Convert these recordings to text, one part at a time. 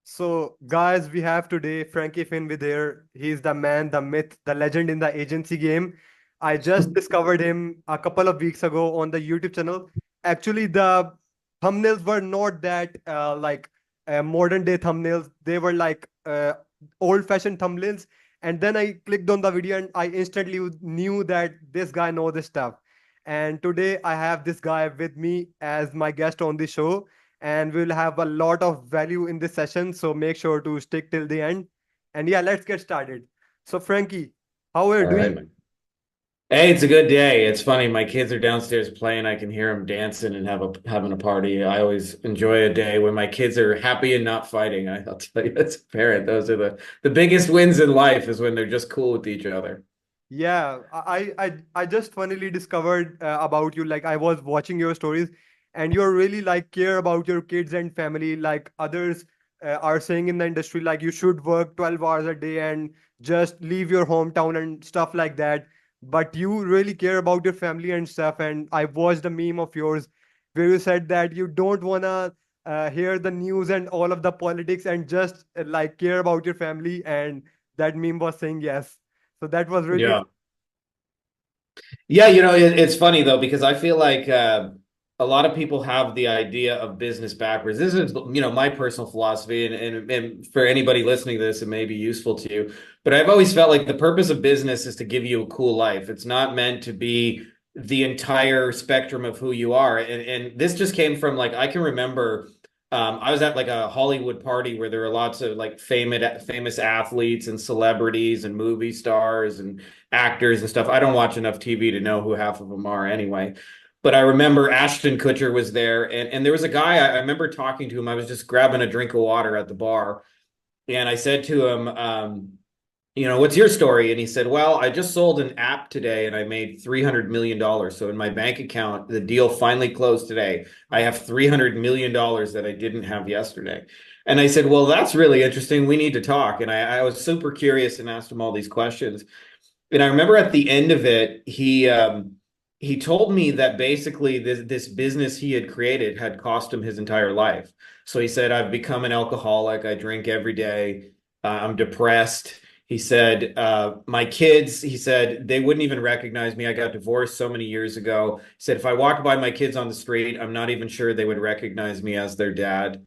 So, guys, we have today Frankie Finn with here. He's the man, the myth, the legend in the agency game. I just discovered him a couple of weeks ago on the YouTube channel. Actually, the thumbnails were not that modern day thumbnails. They were like old-fashioned thumbnails. And then I clicked on the video and I instantly knew that this guy knows this stuff. And today I have this guy with me as my guest on the show, and we'll have a lot of value in this session. So make sure to stick till the end. And yeah, let's get started. So, Frankie, how are you All right, doing? man. Hey, it's a good day. It's funny. My kids are downstairs playing. I can hear them dancing and having a party. I always enjoy a day when my kids are happy and not fighting. I'll tell you, as a parent, those are the biggest wins in life is when they're just cool with each other. Yeah, I just funnily discovered about you. Like I was watching your stories, and you're really like care about your kids and family. Like others are saying in the industry, like you should work 12 hours a day and just leave your hometown and stuff like that. But you really care about your family and stuff. And I watched a meme of yours where you said that you don't wanna hear the news and all of the politics and just like care about your family. And that meme was saying yes. So that was really Yeah. Yeah, it's funny though, because I feel like a lot of people have the idea of business backwards. This is, my personal philosophy, and for anybody listening to this, it may be useful to you. But I've always felt like the purpose of business is to give you a cool life. It's not meant to be the entire spectrum of who you are. And this just came from like I can remember I was at like a Hollywood party where there were lots of like famous athletes and celebrities and movie stars and actors and stuff. I don't watch enough TV to know who half of them are anyway. But I remember Ashton Kutcher was there, and there was a guy I remember talking to him. I was just grabbing a drink of water at the bar, and I said to him, what's your story? And he said, well, I just sold an app today and I made $300 million. So in my bank account, the deal finally closed today. I have $300 million that I didn't have yesterday. And I said, well, that's really interesting. We need to talk. And I was super curious and asked him all these questions. And I remember at the end of it, he told me that basically this business he had created had cost him his entire life. So he said, I've become an alcoholic. I drink every day. I'm depressed. He said, my kids, he said, they wouldn't even recognize me. I got divorced so many years ago. He said, if I walked by my kids on the street, I'm not even sure they would recognize me as their dad.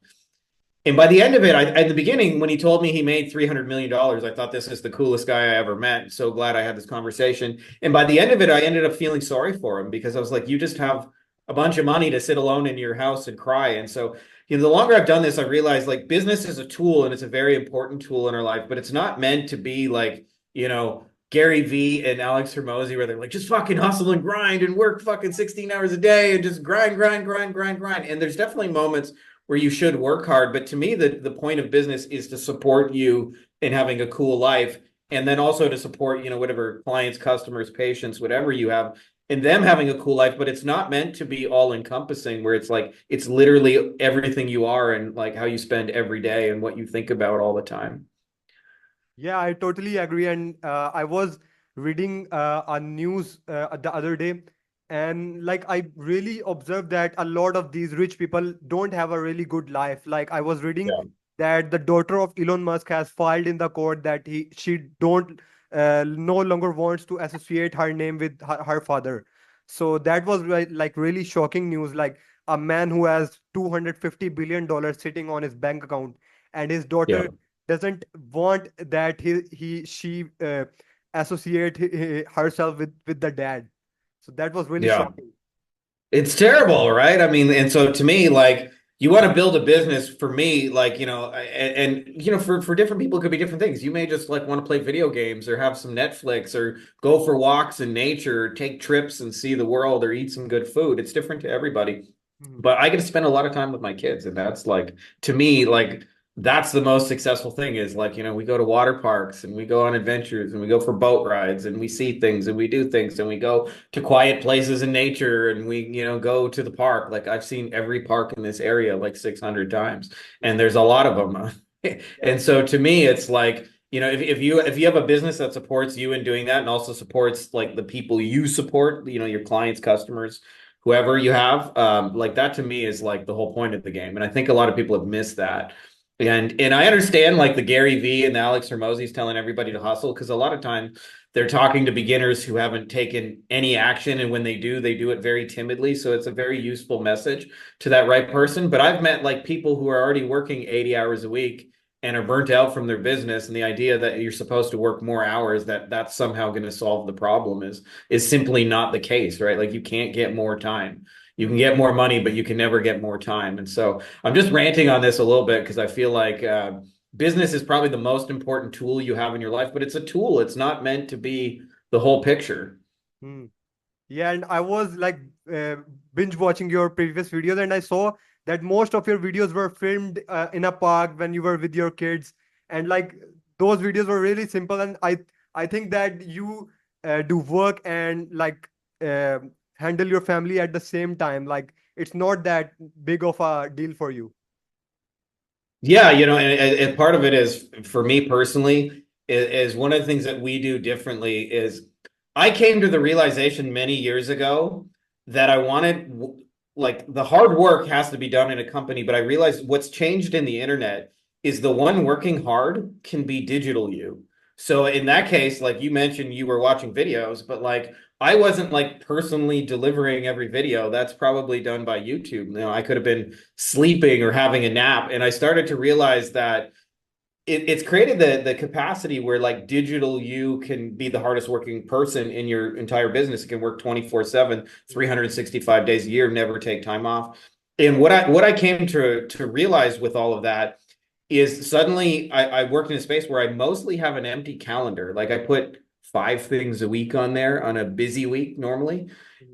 And by the end of it, at the beginning, when he told me he made $300 million, I thought this is the coolest guy I ever met. So glad I had this conversation. And by the end of it, I ended up feeling sorry for him because I was like, you just have a bunch of money to sit alone in your house and cry. And so, the longer I've done this, I realized like business is a tool and it's a very important tool in our life, but it's not meant to be like, Gary Vee and Alex Hermosi, where they're like, just fucking hustle and grind and work fucking 16 hours a day and just grind, grind, grind, grind, grind. And there's definitely moments where you should work hard. But to me, the point of business is to support you in having a cool life. And then also to support, whatever clients, customers, patients, whatever you have, and them having a cool life. But it's not meant to be all encompassing where it's like, it's literally everything you are and like how you spend every day and what you think about all the time. Yeah, I totally agree. And I was reading a news the other day, and like I really observed that a lot of these rich people don't have a really good life. Like I was reading Yeah. that the daughter of Elon Musk has filed in the court that she don't no longer wants to associate her name with her father. So that was like really shocking news. Like a man who has $250 billion sitting on his bank account, and his Yeah. daughter doesn't want that she associate herself with the dad. So that was really Yeah. shocking. It's terrible, right? I mean, and so to me, like you want to build a business for me, like, for different people, it could be different things. You may just like want to play video games or have some Netflix or go for walks in nature, or take trips and see the world or eat some good food. It's different to everybody. Mhm. But I get to spend a lot of time with my kids, and that's like to me, like that's the most successful thing is like, we go to water parks and we go on adventures and we go for boat rides and we see things and we do things and we go to quiet places in nature and we go to the park. Like I've seen every park in this area like 600 times, and there's a lot of them. Yeah. And so to me it's like, if you have a business that supports you in doing that and also supports like the people you support, your clients, customers, whoever you have, like that to me is like the whole point of the game. And I think a lot of people have missed that. And I understand like the Gary V and the Alex Hormozzi's telling everybody to hustle because a lot of time they're talking to beginners who haven't taken any action, and when they do it very timidly. So it's a very useful message to that right person. But I've met like people who are already working 80 hours a week and are burnt out from their business, and the idea that you're supposed to work more hours, that that's somehow going to solve the problem is simply not the case, right? Like you can't get more time. You can get more money, but you can never get more time. And so I'm just ranting on this a little bit because I feel like business is probably the most important tool you have in your life, but it's a tool. It's not meant to be the whole picture. Hmm. Yeah, and I was like uh, binge watching your previous videos, and I saw that most of your videos were filmed in a park when you were with your kids, and like those videos were really simple. And I think that you do work and like uh, handle your family at the same time. Like it's not that big of a deal for you. Yeah, and part of it is for me personally is one of the things that we do differently is I came to the realization many years ago that I wanted like the hard work has to be done in a company, but I realized what's changed in the internet is the one working hard can be digital you. So in that case, like you mentioned, you were watching videos, but like I wasn't like personally delivering every video. That's probably done by YouTube. I could have been sleeping or having a nap. And I started to realize that it's created the capacity where like digital you can be the hardest working person in your entire business. It can work 24/7, 365 days a year, never take time off. And what I came to realize with all of that is suddenly I worked in a space where I mostly have an empty calendar. Like I put 5 things a week on there on a busy week normally.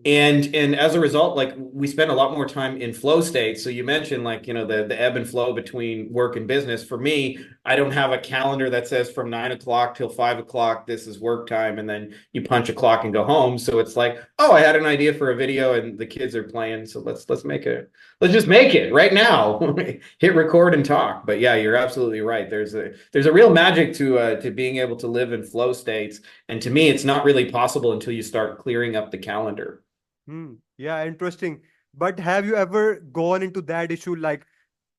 Mhm. And as a result, like we spend a lot more time in flow state. So you mentioned like, the ebb and flow between work and business. For me, I don't have a calendar that says from 9 o'clock till 5 o'clock, this is work time. And then you punch a clock and go home. So it's like, oh, I had an idea for a video and the kids are playing. So let's just make it right now. Hit record and talk. But yeah, you're absolutely right. There's a real magic to being able to live in flow states. And to me, it's not really possible until you start clearing up the calendar. Hmm. Yeah, interesting. But have you ever gone into that issue like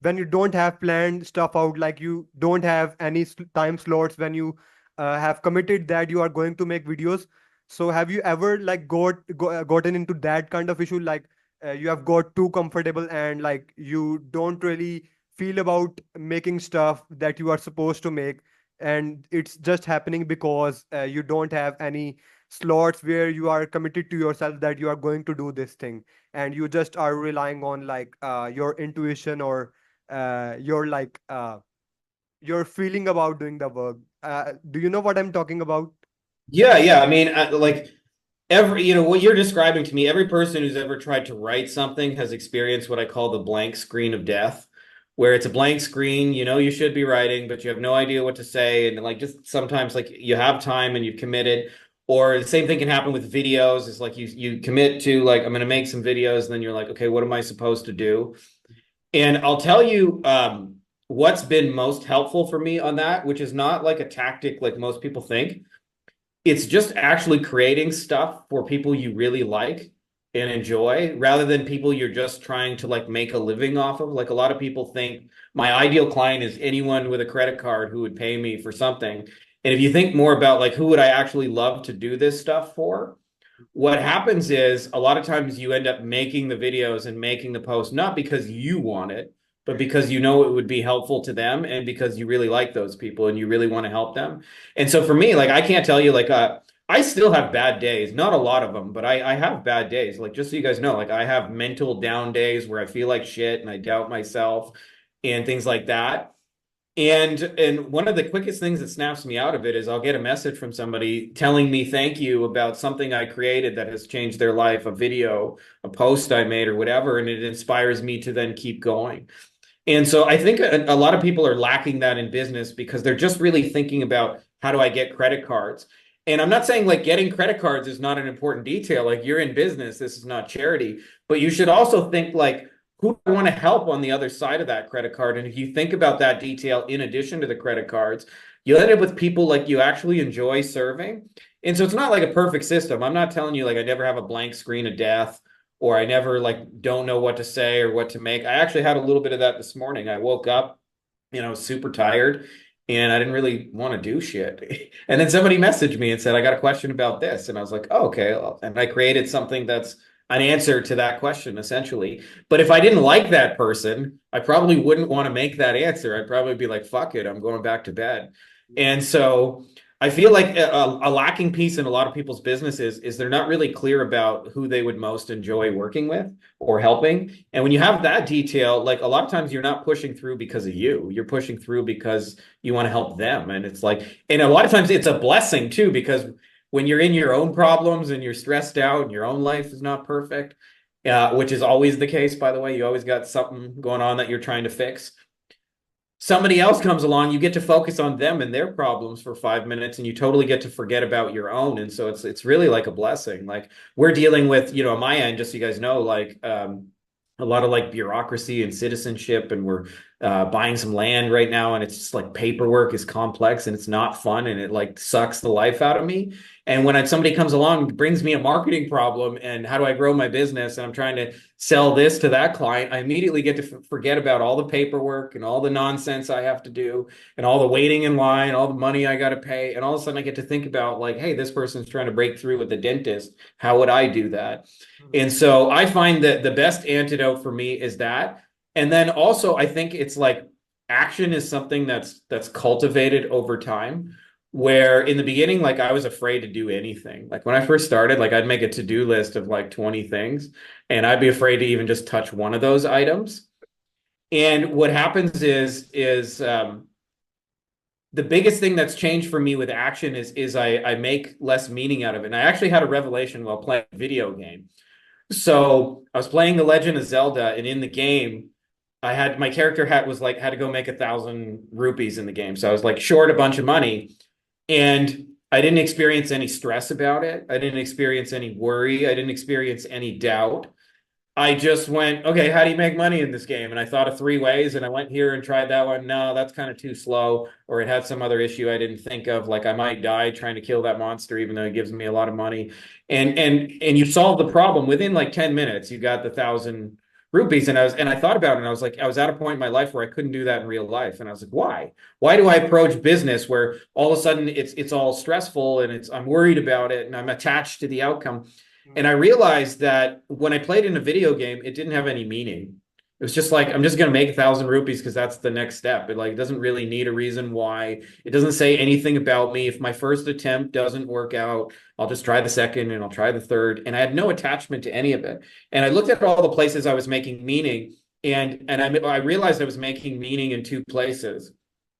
when you don't have planned stuff out, like you don't have any time slots when you have committed that you are going to make videos? So have you ever like gotten into that kind of issue, like you have got too comfortable and like you don't really feel about making stuff that you are supposed to make, and it's just happening because you don't have any slots where you are committed to yourself that you are going to do this thing, and you just are relying on like your intuition or your like your feeling about doing the work. Do you know what I'm talking about? Yeah, yeah. I mean, like what you're describing to me, every person who's ever tried to write something has experienced what I call the blank screen of death, where it's a blank screen, you should be writing, but you have no idea what to say. And like just sometimes like you have time and you've committed. Or the same thing can happen with videos. It's like you commit to like, I'm gonna make some videos, and then you're like, okay, what am I supposed to do? And I'll tell you what's been most helpful for me on that, which is not like a tactic like most people think. It's just actually creating stuff for people you really like and enjoy rather than people you're just trying to like make a living off of. Like a lot of people think my ideal client is anyone with a credit card who would pay me for something. And if you think more about like who would I actually love to do this stuff for, what happens is a lot of times you end up making the videos and making the post not because you want it, but because you know it would be helpful to them and because you really like those people and you really want to help them. And so for me, like I can't tell you like I still have bad days, not a lot of them, but I have bad days. Like just so you guys know, like I have mental down days where I feel like shit and I doubt myself and things like that. And one of the quickest things that snaps me out of it is I'll get a message from somebody telling me thank you about something I created that has changed their life, a video, a post I made or whatever, and it inspires me to then keep going. And so I think a lot of people are lacking that in business because they're just really thinking about how do I get credit cards? And I'm not saying like getting credit cards is not an important detail. Like you're in business, this is not charity, but you should also think like, who do I want to help on the other side of that credit card? And if you think about that detail in addition to the credit cards, you'll end up with people like you actually enjoy serving. And so it's not like a perfect system. I'm not telling you like I never have a blank screen of death or I never like don't know what to say or what to make. I actually had a little bit of that this morning. I woke up super tired and I didn't really want to do shit. And then somebody messaged me and said, I got a question about this. And I was like, oh, okay. Well, and I created something that's an answer to that question, essentially. But if I didn't like that person, I probably wouldn't want to make that answer. I'd probably be like, fuck it, I'm going back to bed. And so I feel like a lacking piece in a lot of people's businesses is they're not really clear about who they would most enjoy working with or helping. And when you have that detail, like a lot of times you're not pushing through because of you. You're pushing through because you want to help them. And it's like, and a lot of times it's a blessing too, because when you're in your own problems and you're stressed out and your own life is not perfect, which is always the case, by the way, you always got something going on that you're trying to fix. Somebody else comes along, you get to focus on them and their problems for 5 minutes, and you totally get to forget about your own. And so it's really like a blessing. Like we're dealing with, on my end, just so you guys know, like a lot of like bureaucracy and citizenship, and we're buying some land right now, and it's just like paperwork is complex and it's not fun, and it like sucks the life out of me. And when somebody comes along and brings me a marketing problem and how do I grow my business, and I'm trying to sell this to that client, I immediately get to forget about all the paperwork and all the nonsense I have to do and all the waiting in line, all the money I got to pay. And all of a sudden I get to think about like, hey, this person's trying to break through with the dentist. How would I do that? And so I find that the best antidote for me is that. And then also I think it's like action is something that's cultivated over time. Where in the beginning, like I was afraid to do anything. Like when I first started, like I'd make a to-do list of like 20 things, and I'd be afraid to even just touch one of those items. And what happens is the biggest thing that's changed for me with action is I make less meaning out of it. And I actually had a revelation while playing a video game. So I was playing The Legend of Zelda, and in the game, I had my character had to go make 1,000 rupees in the game. So I was like short a bunch of money, and I didn't experience any stress about it. I didn't experience any worry. I didn't experience any doubt. I just went, okay, how do you make money in this game? And I thought of 3 ways, and I went here and tried that one. No, that's kind of too slow, or it had some other issue I didn't think of, like I might die trying to kill that monster, even though it gives me a lot of money. And you solve the problem within like 10 minutes. You got the 1,000 rupees, and I thought about it, and I was like, I was at a point in my life where I couldn't do that in real life, and I was like, why? Why do I approach business where all of a sudden it's all stressful and I'm worried about it and I'm attached to the outcome? And I realized that when I played in a video game, it didn't have any meaning. It was just like, I'm just going to make 1,000 rupees because that's the next step. It like doesn't really need a reason why. It doesn't say anything about me. If my first attempt doesn't work out, I'll just try the second and I'll try the third. And I had no attachment to any of it. And I looked at all the places I was making meaning, and I realized I was making meaning in 2 places.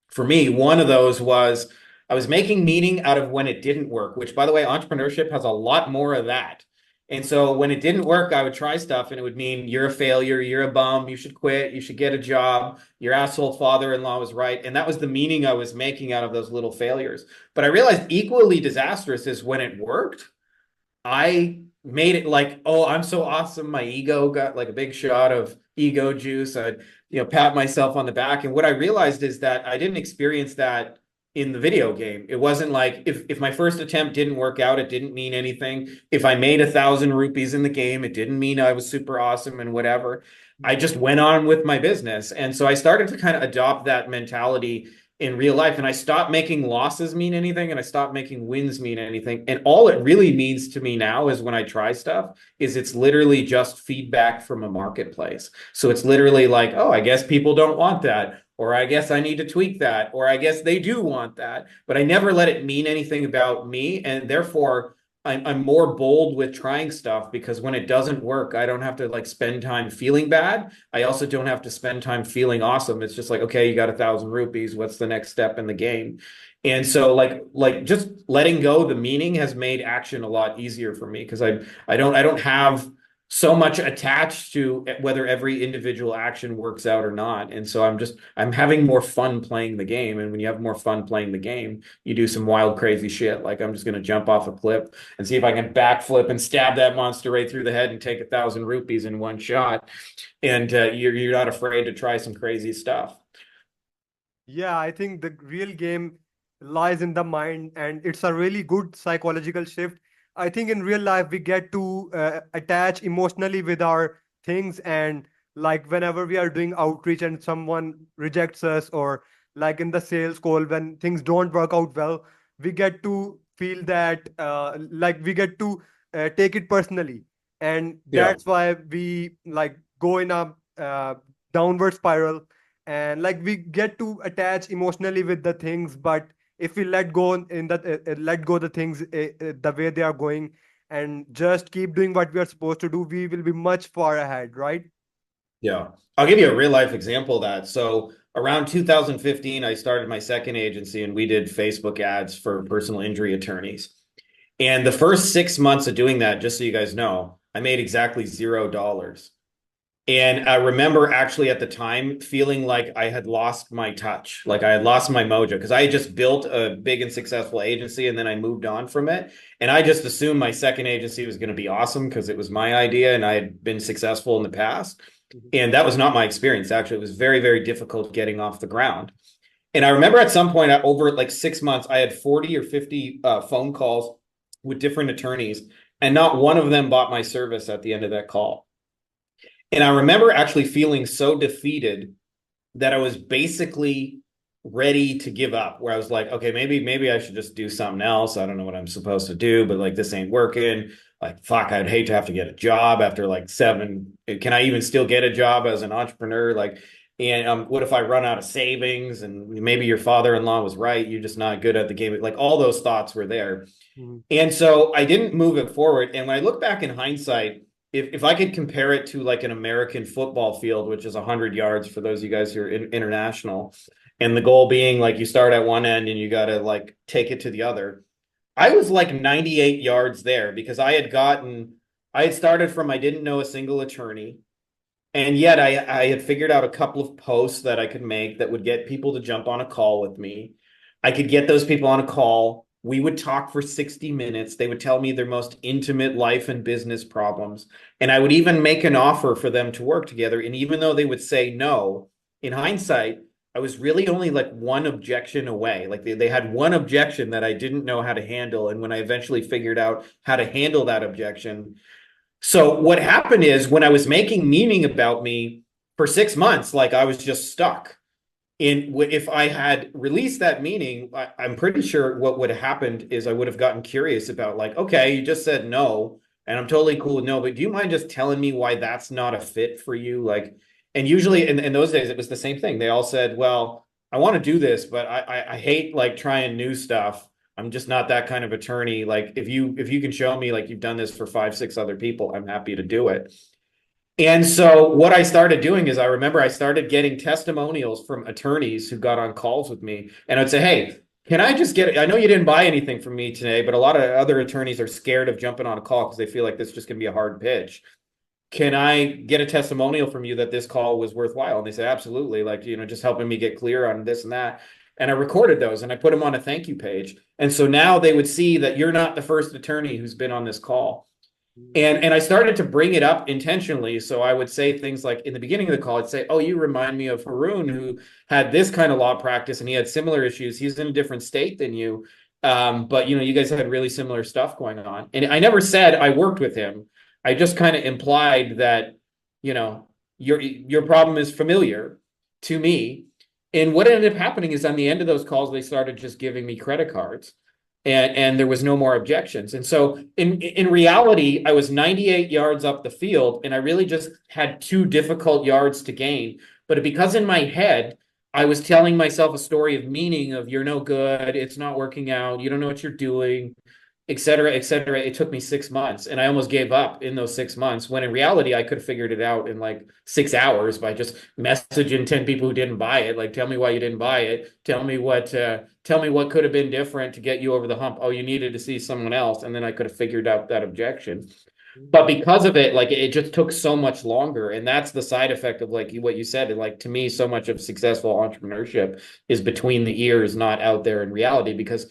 For me, one of those was I was making meaning out of when it didn't work, which, by the way, entrepreneurship has a lot more of that. And so when it didn't work, I would try stuff, and it would mean you're a failure, you're a bum, you should quit, you should get a job, your asshole father-in-law was right. And that was the meaning I was making out of those little failures. But I realized equally disastrous is when it worked, I made it like, oh, I'm so awesome. My ego got like a big shot of ego juice. I'd, pat myself on the back. And what I realized is that I didn't experience that in the video game. It wasn't like if my first attempt didn't work out, it didn't mean anything. If I made 1,000 rupees in the game, it didn't mean I was super awesome and whatever. I just went on with my business. And so I started to kind of adopt that mentality in real life, and I stopped making losses mean anything, and I stopped making wins mean anything. And all it really means to me now is when I try stuff is it's literally just feedback from a marketplace. So it's literally like, oh, I guess people don't want that, or I guess I need to tweak that, or I guess they do want that. But I never let it mean anything about me, and therefore I'm more bold with trying stuff, because when it doesn't work, I don't have to like spend time feeling bad. I also don't have to spend time feeling awesome. It's just like, okay, you got 1,000 rupees. What's the next step in the game? And so like just letting go the meaning has made action a lot easier for me, because I don't have so much attached to whether every individual action works out or not. And so I'm having more fun playing the game. And when you have more fun playing the game, you do some wild, crazy shit. Like I'm just going to jump off a cliff and see if I can backflip and stab that monster right through the head and take 1,000 rupees in one shot. And you're not afraid to try some crazy stuff. Yeah, I think the real game lies in the mind, and it's a really good psychological shift. I think in real life, we get to attach emotionally with our things, and like whenever we are doing outreach and someone rejects us, or like in the sales call when things don't work out well, we get to feel that like we get to take it personally, and Yeah. that's why we like go in a downward spiral, and like we get to attach emotionally with the things. But if we let go in that let go the things the way they are going, and just keep doing what we are supposed to do, we will be much far ahead, right? Yeah. I'll give you a real life example of that. So around 2015, I started my second agency and we did Facebook ads for personal injury attorneys. And the first 6 months of doing that, just so you guys know, I made exactly $0. And I remember actually at the time feeling like I had lost my touch, like I had lost my mojo, because I had just built a big and successful agency and then I moved on from it. And I just assumed my second agency was going to be awesome because it was my idea and I had been successful in the past. Mhm. And that was not my experience. Actually, it was very, very difficult getting off the ground. And I remember at some point, over like 6 months, I had 40 or 50 phone calls with different attorneys, and not one of them bought my service at the end of that call. And I remember actually feeling so defeated that I was basically ready to give up, where I was like, okay, maybe I should just do something else. I don't know what I'm supposed to do, but like this ain't working. Like, fuck, I'd hate to have to get a job after like seven. Can I even still get a job as an entrepreneur? Like, and what if I run out of savings? And maybe your father-in-law was right. You're just not good at the game. Like all those thoughts were there. Mhm. And so I didn't move it forward. And when I look back in hindsight, if I could compare it to like an American football field, which is 100 yards for those of you guys who are international, and the goal being like you start at one end and you got to like take it to the other. I was like 98 yards there because I had started from, I didn't know a single attorney. And yet I had figured out a couple of posts that I could make that would get people to jump on a call with me. I could get those people on a call. We would talk for 60 minutes. They would tell me their most intimate life and business problems. And I would even make an offer for them to work together. And even though they would say no, in hindsight, I was really only like one objection away. Like they had one objection that I didn't know how to handle. And when I eventually figured out how to handle that objection, so what happened is when I was making meaning about me for 6 months, like I was just stuck. If I had released that meaning, I'm pretty sure what would have happened is I would have gotten curious about like, okay, you just said no, and I'm totally cool with no, but do you mind just telling me why that's not a fit for you? Like, and usually in those days it was the same thing. They all said, well, I want to do this, but I hate like trying new stuff. I'm just not that kind of attorney. Like if you can show me like you've done this for five, six other people, I'm happy to do it. And so what I started doing is I remember I started getting testimonials from attorneys who got on calls with me. And I'd say, hey, can I just get, I know you didn't buy anything from me today, but a lot of other attorneys are scared of jumping on a call because they feel like this is just going to be a hard pitch. Can I get a testimonial from you that this call was worthwhile? And they said, absolutely. Like, just helping me get clear on this and that. And I recorded those and I put them on a thank you page. And so now they would see that you're not the first attorney who's been on this call. And I started to bring it up intentionally. So I would say things like in the beginning of the call, I'd say, oh, you remind me of Haroon, who had this kind of law practice and he had similar issues. He's in a different state than you. But you guys had really similar stuff going on. And I never said I worked with him. I just kind of implied that, you know, your problem is familiar to me. And what ended up happening is on the end of those calls, they started just giving me credit cards and there was no more objections. And so in reality, I was 98 yards up the field and I really just had two difficult yards to gain. But because in my head, I was telling myself a story of meaning of you're no good, it's not working out, you don't know what you're doing, et cetera, et cetera. It took me 6 months and I almost gave up in those 6 months when in reality, I could have figured it out in like 6 hours by just messaging 10 people who didn't buy it. Like, tell me why you didn't buy it. Tell me what could have been different to get you over the hump. Oh, you needed to see someone else. And then I could have figured out that objection. But because of it, like it just took so much longer. And that's the side effect of like what you said. And like to me, so much of successful entrepreneurship is between the ears, not out there in reality. Because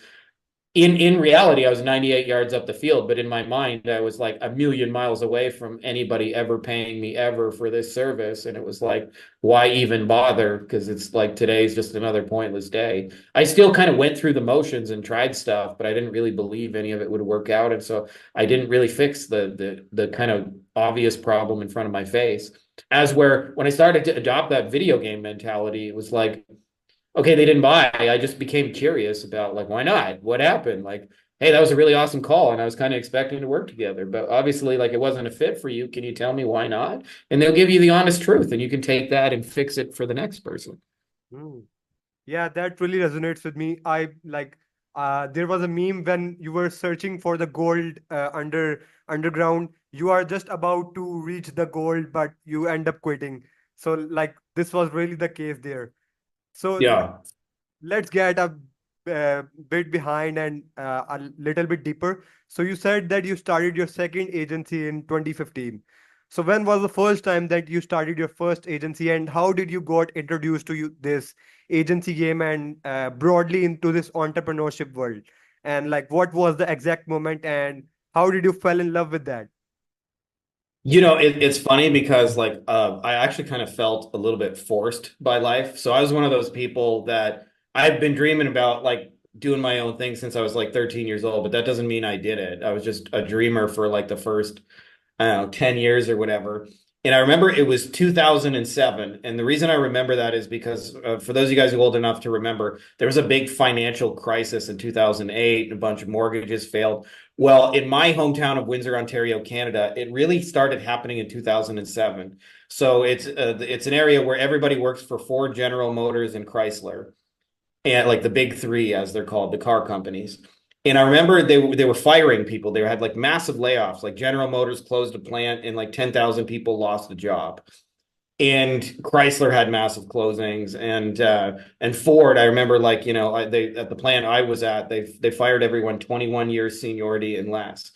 in reality, I was 98 yards up the field, but in my mind, I was like a million miles away from anybody ever paying me ever for this service. And it was like, why even bother? Because it's like today's just another pointless day. I still kind of went through the motions and tried stuff, but I didn't really believe any of it would work out. And so I didn't really fix the kind of obvious problem in front of my face. As where when I started to adopt that video game mentality, it was like, okay, they didn't buy. I just became curious about like, why not? What happened? Like, hey, that was a really awesome call, and I was kind of expecting to work together, but obviously, like, it wasn't a fit for you. Can you tell me why not? And they'll give you the honest truth, and you can take that and fix it for the next person. Hmm. Yeah, that really resonates with me. I like there was a meme when you were searching for the gold underground. You are just about to reach the gold, but you end up quitting. So like this was really the case there. So Yeah. let's get a bit behind and a little bit deeper. So you said that you started your second agency in 2015. So when was the first time that you started your first agency, and how did you got introduced to this agency game and broadly into this entrepreneurship world? And like, what was the exact moment, and how did you fell in love with that? It's funny because like I actually kind of felt a little bit forced by life. So I was one of those people that I've been dreaming about like doing my own thing since I was like 13 years old, but that doesn't mean I did it. I was just a dreamer for like the first, I don't know, 10 years or whatever. And I remember it was 2007. And the reason I remember that is because for those of you guys who are old enough to remember, there was a big financial crisis in 2008. A bunch of mortgages failed. Well, in my hometown of Windsor, Ontario, Canada, it really started happening in 2007. So it's an area where everybody works for Ford, General Motors, and Chrysler, and like the big three, as they're called, the car companies. And I remember they were firing people. They had like massive layoffs. Like General Motors closed a plant, and like 10,000 people lost a job. And Chrysler had massive closings, and Ford. I remember like they at the plant I was at, they fired everyone 21 years seniority and less.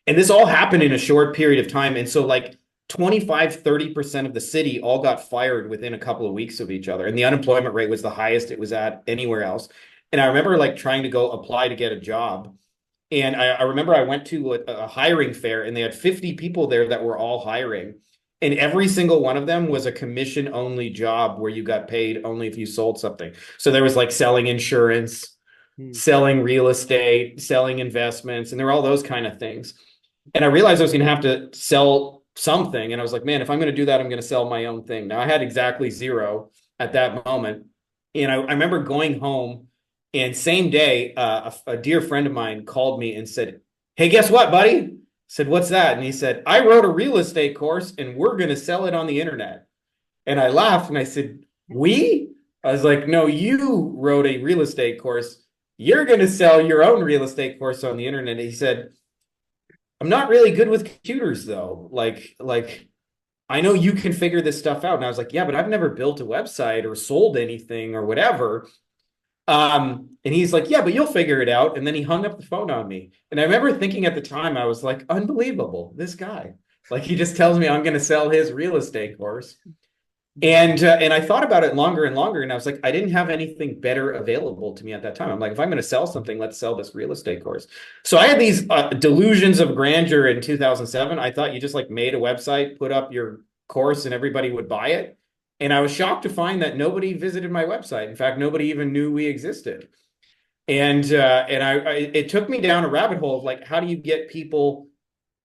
And this all happened in a short period of time. And so like 25-30% of the city all got fired within a couple of weeks of each other. And the unemployment rate was the highest it was at anywhere else. And I remember like trying to go apply to get a job. And I remember I went to a hiring fair, and they had 50 people there that were all hiring. And every single one of them was a commission only job where you got paid only if you sold something. So there was like selling insurance, Hmm. selling real estate, selling investments, and there were all those kind of things. And I realized I was going to have to sell something. And I was like, man, if I'm going to do that, I'm going to sell my own thing. Now I had exactly zero at that moment. And I remember going home, and same day, a dear friend of mine called me and said, hey, guess what, buddy? I said, what's that? And he said, I wrote a real estate course and we're going to sell it on the internet. And I laughed and I said, we? I was like, no, you wrote a real estate course. You're going to sell your own real estate course on the internet. And he said, I'm not really good with computers though. Like I know you can figure this stuff out. And I was like, yeah, but I've never built a website or sold anything or whatever. And he's like, yeah, but you'll figure it out. And then he hung up the phone on me. And I remember thinking at the time, I was like, unbelievable, this guy. Like he just tells me I'm going to sell his real estate course. And I thought about it longer and longer, and I was like, I didn't have anything better available to me at that time. I'm like, if I'm going to sell something, let's sell this real estate course. So I had these delusions of grandeur in 2007. I thought you just like made a website, put up your course, and everybody would buy it. And I was shocked to find that nobody visited my website. In fact, nobody even knew we existed. And it took me down a rabbit hole of like, how do you get people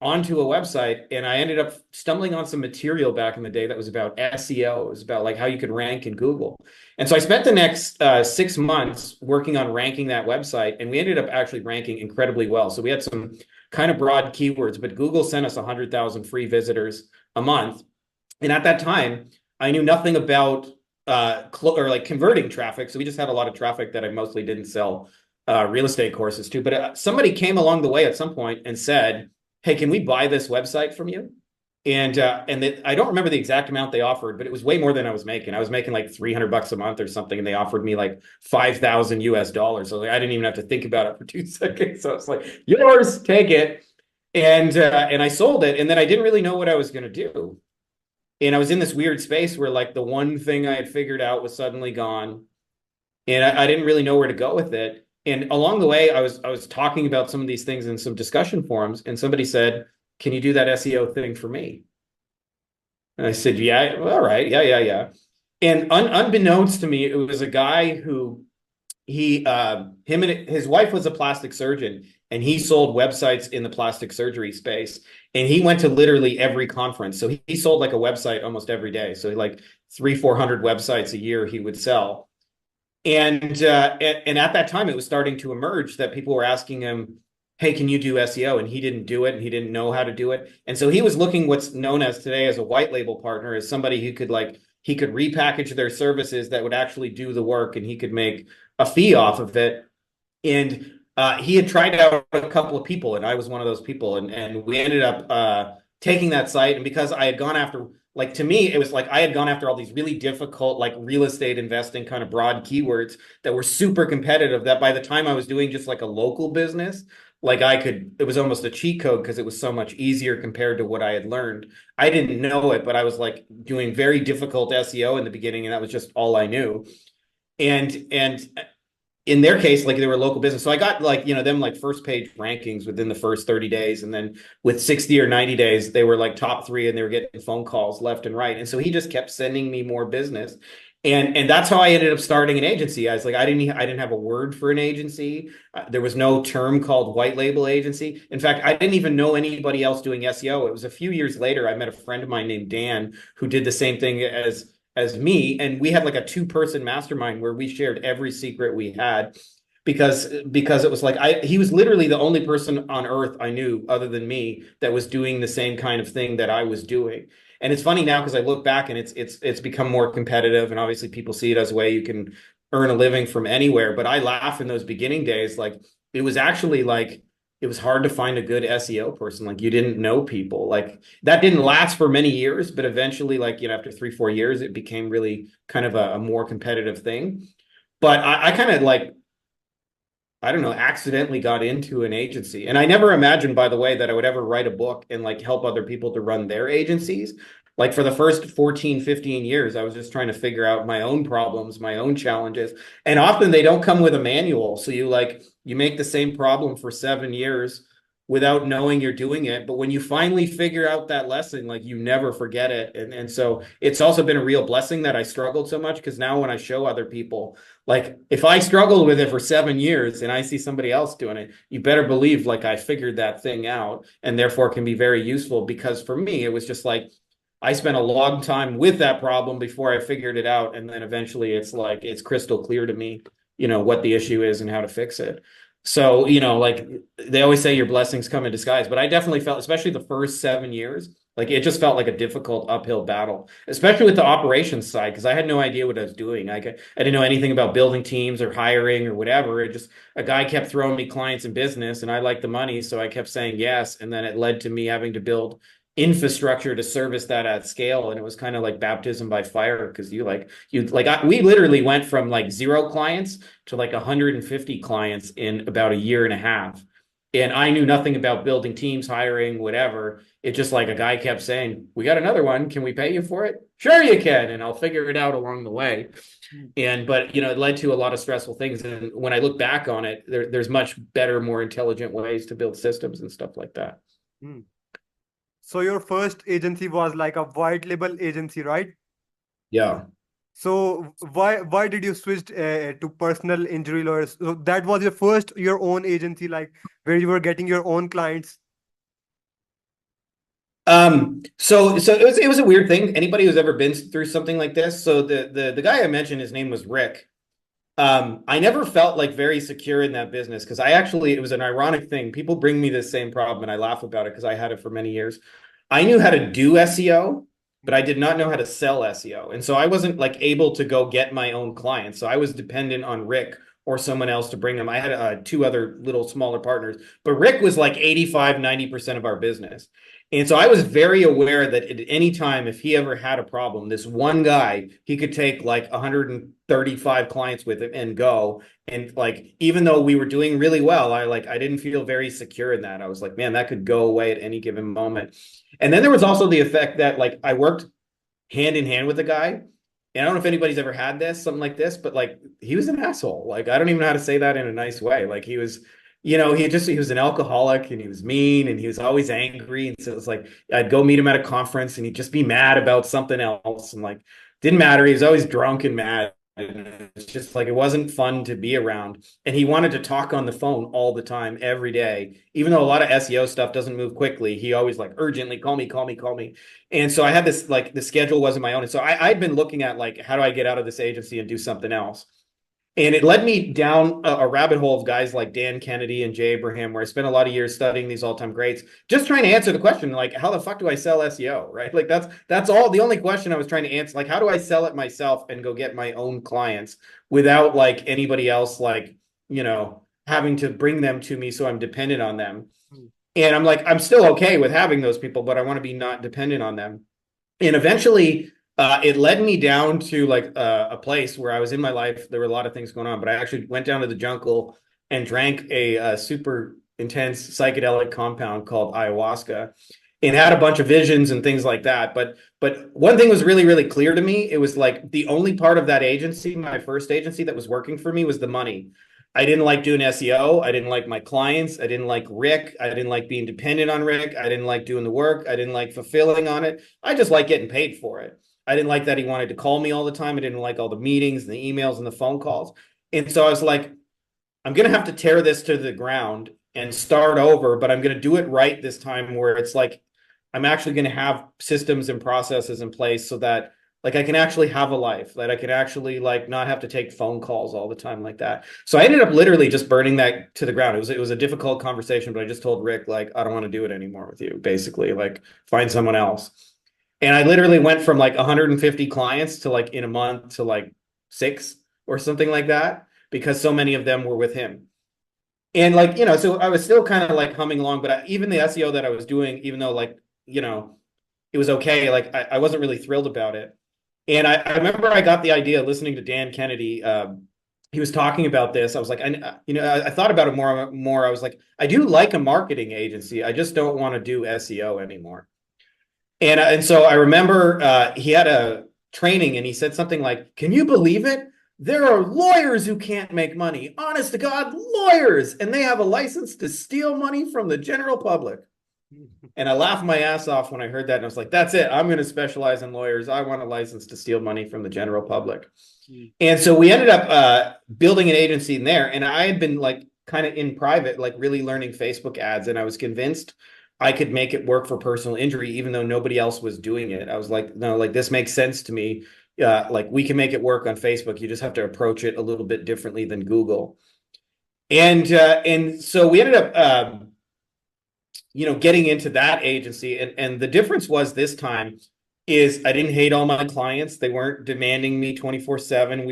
onto a website? And I ended up stumbling on some material back in the day that was about SEO. It was about like how you could rank in Google. And so I spent the next 6 months working on ranking that website, and we ended up actually ranking incredibly well. So we had some kind of broad keywords, but Google sent us 100,000 free visitors a month. And at that time, I knew nothing about or like converting traffic. So we just had a lot of traffic that I mostly didn't sell real estate courses to. But somebody came along the way at some point and said, hey, can we buy this website from you? And I don't remember the exact amount they offered, but it was way more than I was making. I was making like $300 a month or something, and they offered me like 5,000 US dollars. So like, I didn't even have to think about it for 2 seconds. So it's like, yours, take it. And I sold it, and then I didn't really know what I was going to do. And I was in this weird space where like the one thing I had figured out was suddenly gone, and I didn't really know where to go with it. And along the way, I was talking about some of these things in some discussion forums, and somebody said, "Can you do that SEO thing for me?" And I said, "Yeah, all right, yeah." And unbeknownst to me, it was a guy who him and his wife was a plastic surgeon, and he sold websites in the plastic surgery space. And he went to literally every conference. So he sold like a website almost every day. So like 300-400 websites a year he would sell. And at that time, it was starting to emerge that people were asking him, "Hey, can you do SEO?" And he didn't do it, and he didn't know how to do it. And so he was looking what's known as today as a white label partner, as somebody who could like he could repackage their services that would actually do the work, and he could make a fee off of it. And he had tried out a couple of people, and I was one of those people. And we ended up taking that site. And because I had gone after, like, to me, it was like I had gone after all these really difficult, like real estate investing kind of broad keywords that were super competitive, that by the time I was doing just like a local business, like it was almost a cheat code because it was so much easier compared to what I had learned. I didn't know it, but I was like doing very difficult SEO in the beginning, and that was just all I knew. And in their case, like they were a local business. So I got like, them like first page rankings within the first 30 days. And then with 60 or 90 days, they were like top three, and they were getting phone calls left and right. And so he just kept sending me more business. And that's how I ended up starting an agency. I was like, I didn't have a word for an agency. There was no term called white label agency. In fact, I didn't even know anybody else doing SEO. It was a few years later, I met a friend of mine named Dan who did the same thing as me, and we had like a two-person mastermind where we shared every secret we had, because it was like he was literally the only person on earth I knew other than me that was doing the same kind of thing that I was doing. And it's funny now because I look back, and it's become more competitive, and obviously people see it as a way you can earn a living from anywhere. But I laugh in those beginning days, like it was actually like it was hard to find a good SEO person. Like you didn't know people. Like that didn't last for many years, but eventually, like, after 3-4 years, it became really kind of a more competitive thing. But I kind of like, I don't know, accidentally got into an agency. And I never imagined, by the way, that I would ever write a book and like help other people to run their agencies. Like for the first 14, 15 years, I was just trying to figure out my own problems, my own challenges. And often they don't come with a manual. So you make the same problem for 7 years without knowing you're doing it. But when you finally figure out that lesson, like you never forget it. And so it's also been a real blessing that I struggled so much, because now when I show other people, like if I struggled with it for 7 years and I see somebody else doing it, you better believe like I figured that thing out, and therefore can be very useful. Because for me, it was just like I spent a long time with that problem before I figured it out. And then eventually it's like it's crystal clear to me, what the issue is and how to fix it. So, like they always say your blessings come in disguise, but I definitely felt, especially the first 7 years, like it just felt like a difficult uphill battle, especially with the operations side, because I had no idea what I was doing. I didn't know anything about building teams or hiring or whatever. It just, a guy kept throwing me clients and business, and I liked the money. So I kept saying yes. And then it led to me having to build infrastructure to service that at scale. And it was kind of like baptism by fire, because we literally went from like 0 clients to like 150 clients in about a year and a half. And I knew nothing about building teams, hiring, whatever. It just like a guy kept saying, "We got another one. Can we pay you for it?" "Sure you can." And I'll figure it out along the way. But it led to a lot of stressful things. And when I look back on it, there's much better, more intelligent ways to build systems and stuff like that. Hmm. So your first agency was like a white label agency, right? Yeah. So why did you switch to personal injury lawyers? So that was your own agency, like where you were getting your own clients. So it was a weird thing. Anybody who's ever been through something like this. So the guy I mentioned, his name was Rick. I never felt like very secure in that business, because it was an ironic thing. People bring me this same problem and I laugh about it because I had it for many years. I knew how to do SEO, but I did not know how to sell SEO. And so I wasn't like able to go get my own clients. So I was dependent on Rick or someone else to bring them. I had two other little smaller partners, but Rick was like 85-90% of our business. And so I was very aware that at any time, if he ever had a problem, this one guy, he could take like 135 clients with him and go. And like, even though we were doing really well, I didn't feel very secure in that. I was like, man, that could go away at any given moment. And then there was also the effect that like I worked hand in hand with the guy. And I don't know if anybody's ever had this, something like this, but like he was an asshole. Like I don't even know how to say that in a nice way. Like he was, he was an alcoholic and he was mean and he was always angry. And so it was like I'd go meet him at a conference and he'd just be mad about something else. And like didn't matter. He was always drunk and mad. And it's just like it wasn't fun to be around. And he wanted to talk on the phone all the time, every day. Even though a lot of SEO stuff doesn't move quickly, he always like urgently call me, call me, call me. And so I had this, like the schedule wasn't my own. And so I'd been looking at like, how do I get out of this agency and do something else? And it led me down a rabbit hole of guys like Dan Kennedy and Jay Abraham, where I spent a lot of years studying these all-time greats, just trying to answer the question, like, how the fuck do I sell SEO? Right. Like that's all the only question I was trying to answer. Like, how do I sell it myself and go get my own clients without like anybody else, like, having to bring them to me so I'm dependent on them. Hmm. And I'm like, I'm still okay with having those people, but I want to be not dependent on them. And eventually, it led me down to like a place where I was in my life. There were a lot of things going on, but I actually went down to the jungle and drank a super intense psychedelic compound called ayahuasca, and had a bunch of visions and things like that. But one thing was really, really clear to me. It was like the only part of that agency, my first agency, that was working for me was the money. I didn't like doing SEO. I didn't like my clients. I didn't like Rick. I didn't like being dependent on Rick. I didn't like doing the work. I didn't like fulfilling on it. I just like getting paid for it. I didn't like that he wanted to call me all the time. I didn't like all the meetings and the emails and the phone calls. And so I was like, I'm going to have to tear this to the ground and start over, but I'm going to do it right this time, where it's like I'm actually going to have systems and processes in place so that like I can actually have a life, that I can actually like not have to take phone calls all the time like that. So I ended up literally just burning that to the ground. It was a difficult conversation, but I just told Rick, like, I don't want to do it anymore with you, basically, like find someone else. And I literally went from like 150 clients to like in a month to like 6 or something like that, because so many of them were with him. And like, so I was still kind of like humming along, but even the SEO that I was doing, even though like, it was okay, like I wasn't really thrilled about it. And I remember I got the idea listening to Dan Kennedy. He was talking about this. I was like, I thought about it more. I was like, I do like a marketing agency. I just don't want to do SEO anymore. And so I remember he had a training and he said something like, "Can you believe it? There are lawyers who can't make money. Honest to God, lawyers, and they have a license to steal money from the general public." And I laughed my ass off when I heard that. And I was like, that's it. I'm going to specialize in lawyers. I want a license to steal money from the general public. Hmm. And so we ended up building an agency in there. And I had been like kind of in private, like really learning Facebook ads. And I was convinced I could make it work for personal injury, even though nobody else was doing it. I was like, no, like this makes sense to me. Like we can make it work on Facebook. You just have to approach it a little bit differently than Google. And so we ended up getting into that agency. And the difference was this time is I didn't hate all my clients. They weren't demanding me 24/7.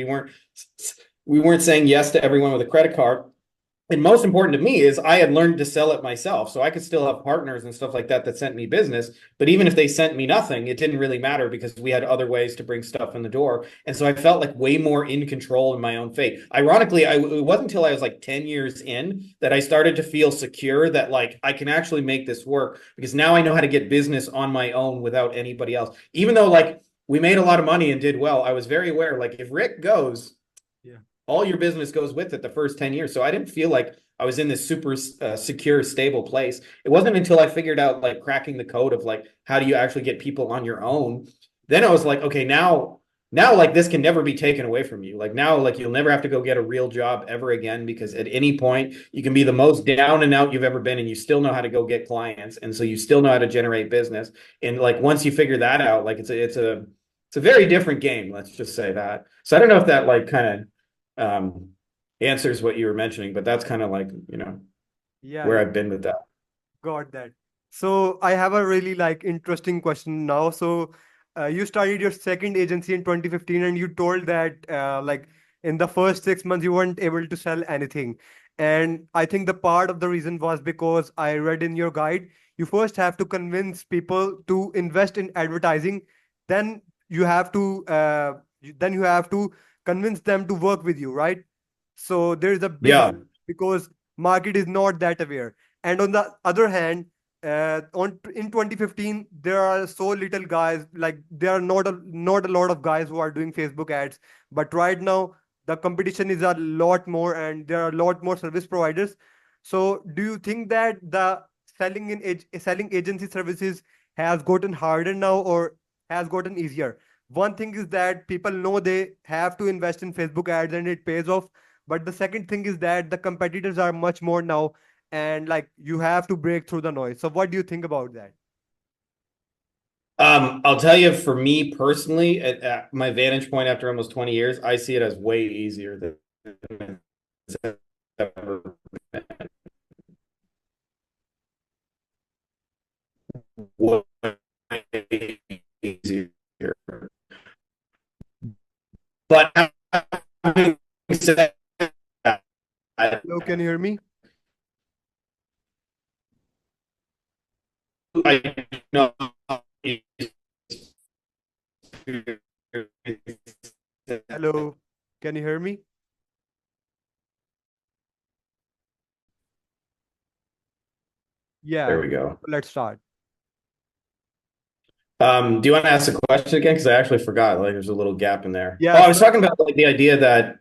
We weren't saying yes to everyone with a credit card. And most important to me is I had learned to sell it myself. So I could still have partners and stuff like that sent me business. But even if they sent me nothing, it didn't really matter because we had other ways to bring stuff in the door. And so I felt like way more in control in my own fate. Ironically, it wasn't until I was like 10 years in that I started to feel secure that like I can actually make this work, because now I know how to get business on my own without anybody else. Even though like we made a lot of money and did well, I was very aware, like if Rick goes, Yeah. all your business goes with it the first 10 years. So I didn't feel like I was in this super secure, stable place. It wasn't until I figured out like cracking the code of like, how do you actually get people on your own? Then I was like, okay, now like this can never be taken away from you. Like now, like you'll never have to go get a real job ever again, because at any point you can be the most down and out you've ever been and you still know how to go get clients. And so you still know how to generate business. And like, once you figure that out, like it's a very different game. Let's just say that. So I don't know if that like kind of answers what you were mentioning, but that's kind of like, Yeah, where yeah, I've been with that. got that. So I have a really like interesting question now. So you started your second agency in 2015 and you told that like in the first 6 months you weren't able to sell anything. And I think the part of the reason was because I read in your guide, you first have to convince people to invest in advertising, then then you have to convince them to work with you, right? So there is a big Yeah. difference because market is not that aware. And on the other hand, on in 2015 there are so little guys, like there are not a lot of guys who are doing Facebook ads, but right now the competition is a lot more and there are a lot more service providers. So do you think that the selling agency services has gotten harder now or has gotten easier? One thing is that people know they have to invest in Facebook ads and it pays off, but the second thing is that the competitors are much more now, and like you have to break through the noise. So what do you think about that? I'll tell you, for me personally, at my vantage point after almost 20 years, I see it as way easier than it's ever been. Way easier. But having said that, Hello, can you hear me? I know Hello, can you hear me? Yeah, there we go. let's start. Do you want to ask the question again? Because I actually forgot. Like, there's a little gap in there. Oh, Yeah, I so was talking about like the idea that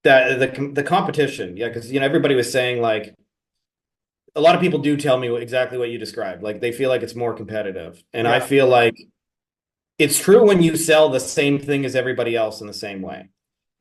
the competition. Yeah, because everybody was saying like a lot of people do tell me exactly what you described. Like they feel like it's more competitive, and I yeah. feel like it's true when you sell the same thing as everybody else in the same way.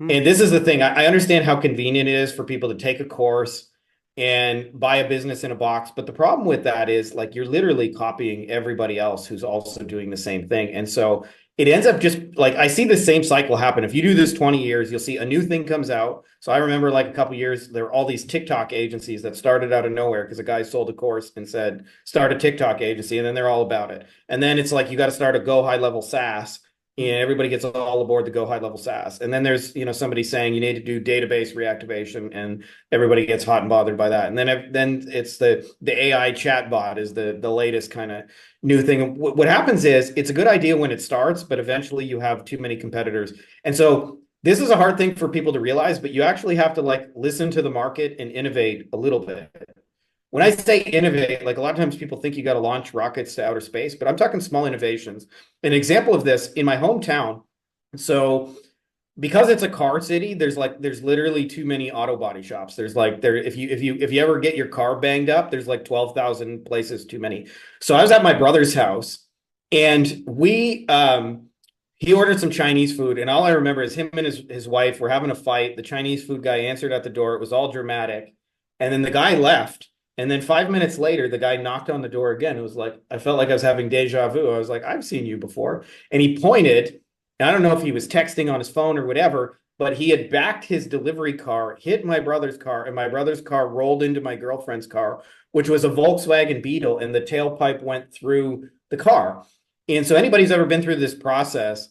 Hmm. And this is the thing. I understand how convenient it is for people to take a course and buy a business in a box. But the problem with that is like you're literally copying everybody else who's also doing the same thing. And so it ends up just like I see the same cycle happen. If you do this 20 years, you'll see a new thing comes out. So I remember like a couple years, there were all these TikTok agencies that started out of nowhere because a guy sold a course and said, start a TikTok agency. And then they're all about it. And then it's like you got to start a Go High Level SaaS, and Hmm. everybody gets all aboard the Go High Level SaaS. And then there's somebody saying you need to do database reactivation, and everybody gets hot and bothered by that. And then it's the AI chat bot is the latest kind of new thing. What happens is it's a good idea when it starts, but eventually you have too many competitors. And so this is a hard thing for people to realize, but you actually have to like listen to the market and innovate a little bit. When I say innovate, like a lot of times people think you got to launch rockets to outer space, but I'm talking small innovations. An example of this in my hometown. So because it's a car city, there's literally too many auto body shops. There's like there if you ever get your car banged up, there's like 12,000 places too many. So I was at my brother's house and we he ordered some Chinese food, and all I remember is him and his wife were having a fight. The Chinese food guy answered at the door. It was all dramatic. And then the guy left. And then 5 minutes later, the guy knocked on the door again. It was like, I felt like I was having deja vu. I was like, I've seen you before. And he pointed, and I don't know if he was texting on his phone or whatever, but he had backed his delivery car, hit my brother's car, and my brother's car rolled into my girlfriend's car, which was a Volkswagen Beetle, and the tailpipe went through the car. And so anybody's ever been through this process,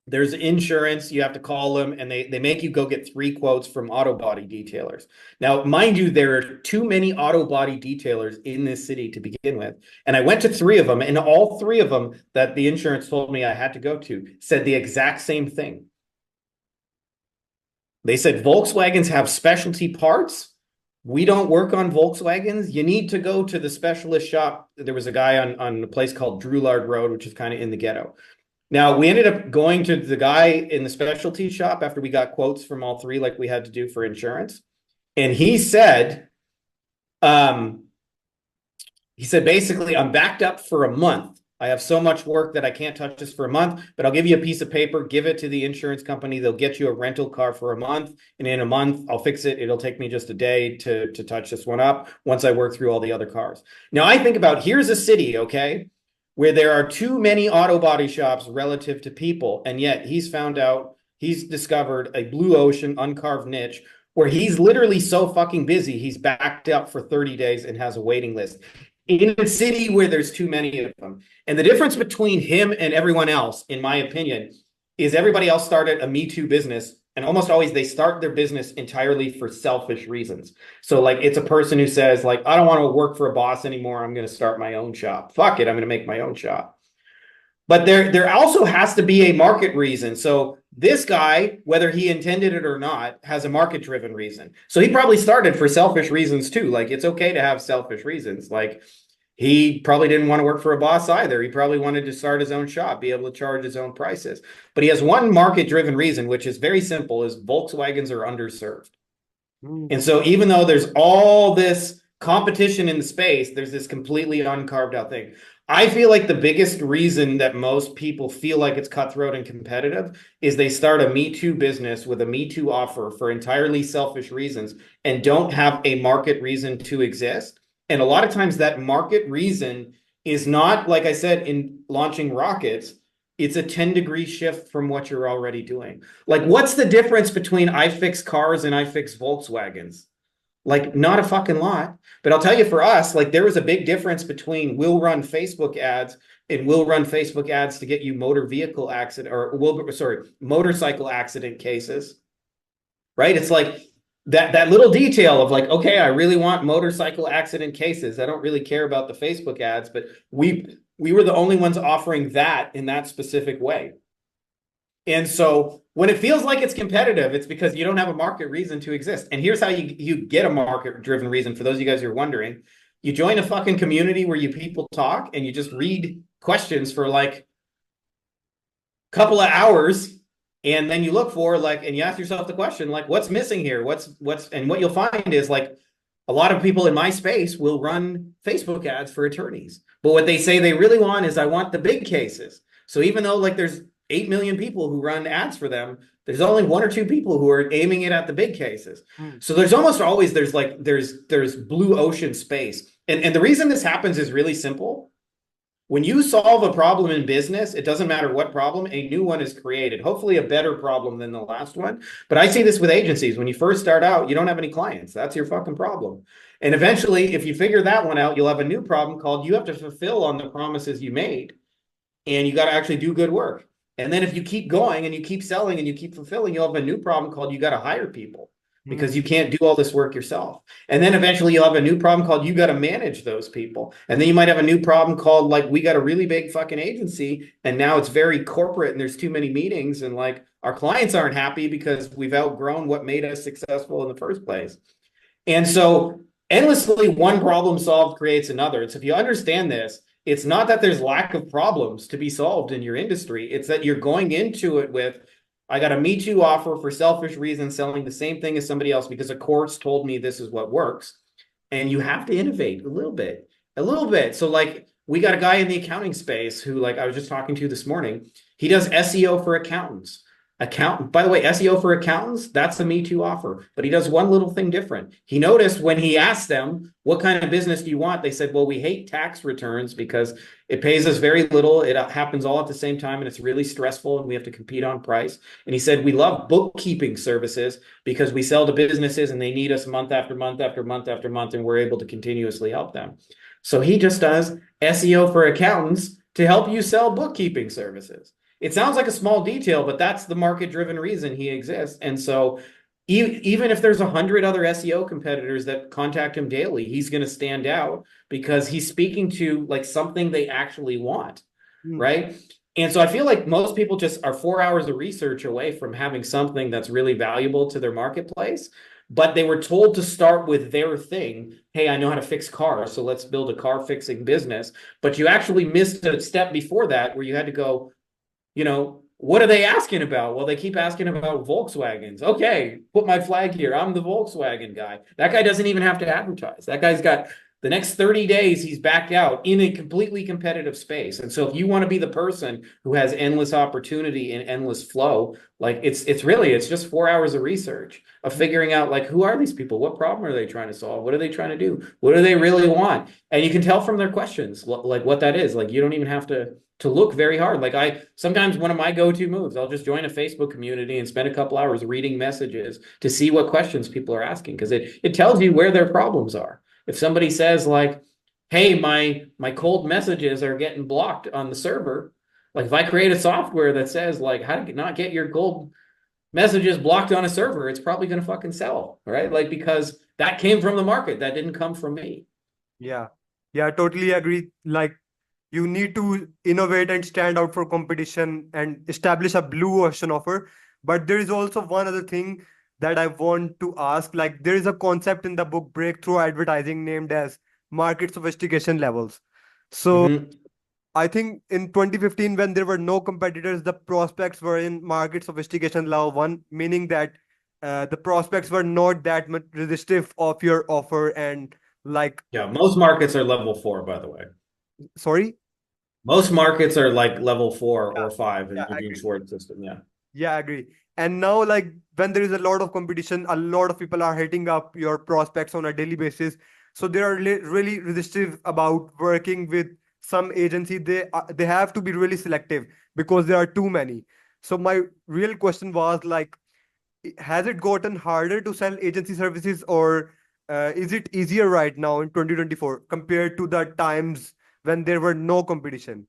there's insurance, you have to call them, and they make you go get 3 quotes from auto body detailers. Now, mind you, there are too many auto body detailers in this city to begin with. And I went to 3 of them, and all 3 of them that the insurance told me I had to go to said the exact same thing. They said Volkswagens have specialty parts. We don't work on Volkswagens. You need to go to the specialist shop. There was a guy on a place called Drulard Road, which is kind of in the ghetto. Now, we ended up going to the guy in the specialty shop after we got quotes from all 3, like we had to do for insurance. And um, he said, basically, I'm backed up for a month. I have so much work that I can't touch this for a month, but I'll give you a piece of paper, give it to the insurance company. They'll get you a rental car for a month. And in a month, I'll fix it. It'll take me just a day to touch this one up once I work through all the other cars. Now, I think about here's a city, okay, where there are too many auto body shops relative to people. And yet he's discovered a blue ocean uncarved niche where he's literally so fucking busy, he's backed up for 30 days and has a waiting list in a city where there's too many of them. And the difference between him and everyone else, in my opinion, is everybody else started a Me Too business. And almost always they start their business entirely for selfish reasons. So like it's a person who says like, I don't want to work for a boss anymore. I'm going to start my own shop. Fuck it. I'm going to make my own shop. But there also has to be a market reason. So this guy, whether he intended it or not, has a market driven reason. So he probably started for selfish reasons too. Like it's okay to have selfish reasons. Like He probably didn't want to work for a boss either. He probably wanted to start his own shop, be able to charge his own prices. But he has one market-driven reason, which is very simple, is Volkswagens are underserved. Hmm. And so even though there's all this competition in the space, there's this completely uncarved out thing. I feel like the biggest reason that most people feel like it's cutthroat and competitive is they start a Me Too business with a Me Too offer for entirely selfish reasons and don't have a market reason to exist. And a lot of times that market reason is not, like I said, in launching rockets, it's a 10-degree shift from what you're already doing. Like, what's the difference between I fix cars and I fix Volkswagens? Like, not a fucking lot. But I'll tell you, for us, like, there was a big difference between we'll run Facebook ads and we'll run Facebook ads to get you motor vehicle accident or motorcycle accident cases, right? It's like that little detail of like, okay, I really want motorcycle accident cases. I don't really care about the Facebook ads, but we were the only ones offering that in that specific way. And so when it feels like it's competitive, it's because you don't have a market reason to exist. And here's how you get a market driven reason. For those of you guys who are wondering, you join a fucking community where you people talk and you just read questions for like a couple of hours. And then you look for like, and you ask yourself the question, like, what's missing here? And what you'll find is like, a lot of people in my space will run Facebook ads for attorneys. But what they say they really want is I want the big cases. So even though like there's 8 million people who run ads for them, there's only 1 or 2 people who are aiming it at the big cases. So there's almost always there's blue ocean space. And the reason this happens is really simple. When you solve a problem in business, it doesn't matter what problem, a new one is created, hopefully a better problem than the last one. But I see this with agencies. When you first start out, you don't have any clients. That's your fucking problem. And eventually, if you figure that one out, you'll have a new problem called you have to fulfill on the promises you made. And you got to actually do good work. And then if you keep going and you keep selling and you keep fulfilling, you'll have a new problem called you got to hire people because you can't do all this work yourself. And then eventually you'll have a new problem called you got to manage those people. And then you might have a new problem called like we got a really big fucking agency and now it's very corporate and there's too many meetings and like our clients aren't happy because we've outgrown what made us successful in the first place. And so endlessly one problem solved creates another. And so if you understand this, it's not that there's lack of problems to be solved in your industry. It's that you're going into it with, I got a Me Too offer for selfish reasons, selling the same thing as somebody else because a court's told me this is what works. And you have to innovate a little bit, a little bit. So like we got a guy in the accounting space who like I was just talking to this morning. He does SEO for accountants. By the way, SEO for accountants, that's a Me Too offer, but he does one little thing different. He noticed when he asked them, what kind of business do you want? They said, well, we hate tax returns because it pays us very little. It happens all at the same time and it's really stressful and we have to compete on price. And he said, we love bookkeeping services because we sell to businesses and they need us month after month after month after month and we're able to continuously help them. So he just does SEO for accountants to help you sell bookkeeping services. It sounds like a small detail, but that's the market-driven reason he exists. And so even if there's 100 other SEO competitors that contact him daily, he's going to stand out because he's speaking to like something they actually want, right? And so I feel like most people just are 4 hours of research away from having something that's really valuable to their marketplace, but they were told to start with their thing. Hey, I know how to fix cars, so let's build a car fixing business. But you actually missed a step before that where you had to go, you know, what are they asking about? Well, they keep asking about Volkswagens. Okay, put my flag here. I'm the Volkswagen guy. That guy doesn't even have to advertise. That guy's got the next 30 days, he's backed out in a completely competitive space. And so if you want to be the person who has endless opportunity and endless flow, like it's just 4 hours of research of figuring out like, who are these people? What problem are they trying to solve? What are they trying to do? What do they really want? And you can tell from their questions, like what that is. Like, you don't even have to look very hard. Like sometimes one of my go-to moves, I'll just join a Facebook community and spend a couple hours reading messages to see what questions people are asking. Cause it tells you where their problems are. If somebody says like, hey, my cold messages are getting blocked on the server. Like if I create a software that says like how to not get your cold messages blocked on a server, it's probably going to fucking sell, right? Like, because that came from the market. That didn't come from me. Yeah. Yeah, I totally agree. Like you need to innovate and stand out for competition and establish a blue ocean offer. But there is also one other thing that I want to ask. Like there is a concept in the book Breakthrough Advertising named as market sophistication levels. So Hmm. I think in 2015, when there were no competitors, the prospects were in market sophistication level one, meaning that the prospects were not that much resistive of your offer and like, Yeah, most markets are level four, by the way. sorry. Most markets are like level four Yeah, or five in yeah, the I Gene agree. Schwartz system. Yeah. Yeah, I agree. And now, like, when there is a lot of competition, a lot of people are hitting up your prospects on a daily basis. So they are really resistive about working with some agency. They have to be really selective because there are too many. So my real question was like, has it gotten harder to sell agency services, or is it easier right now in 2024 compared to the times when there were no competition?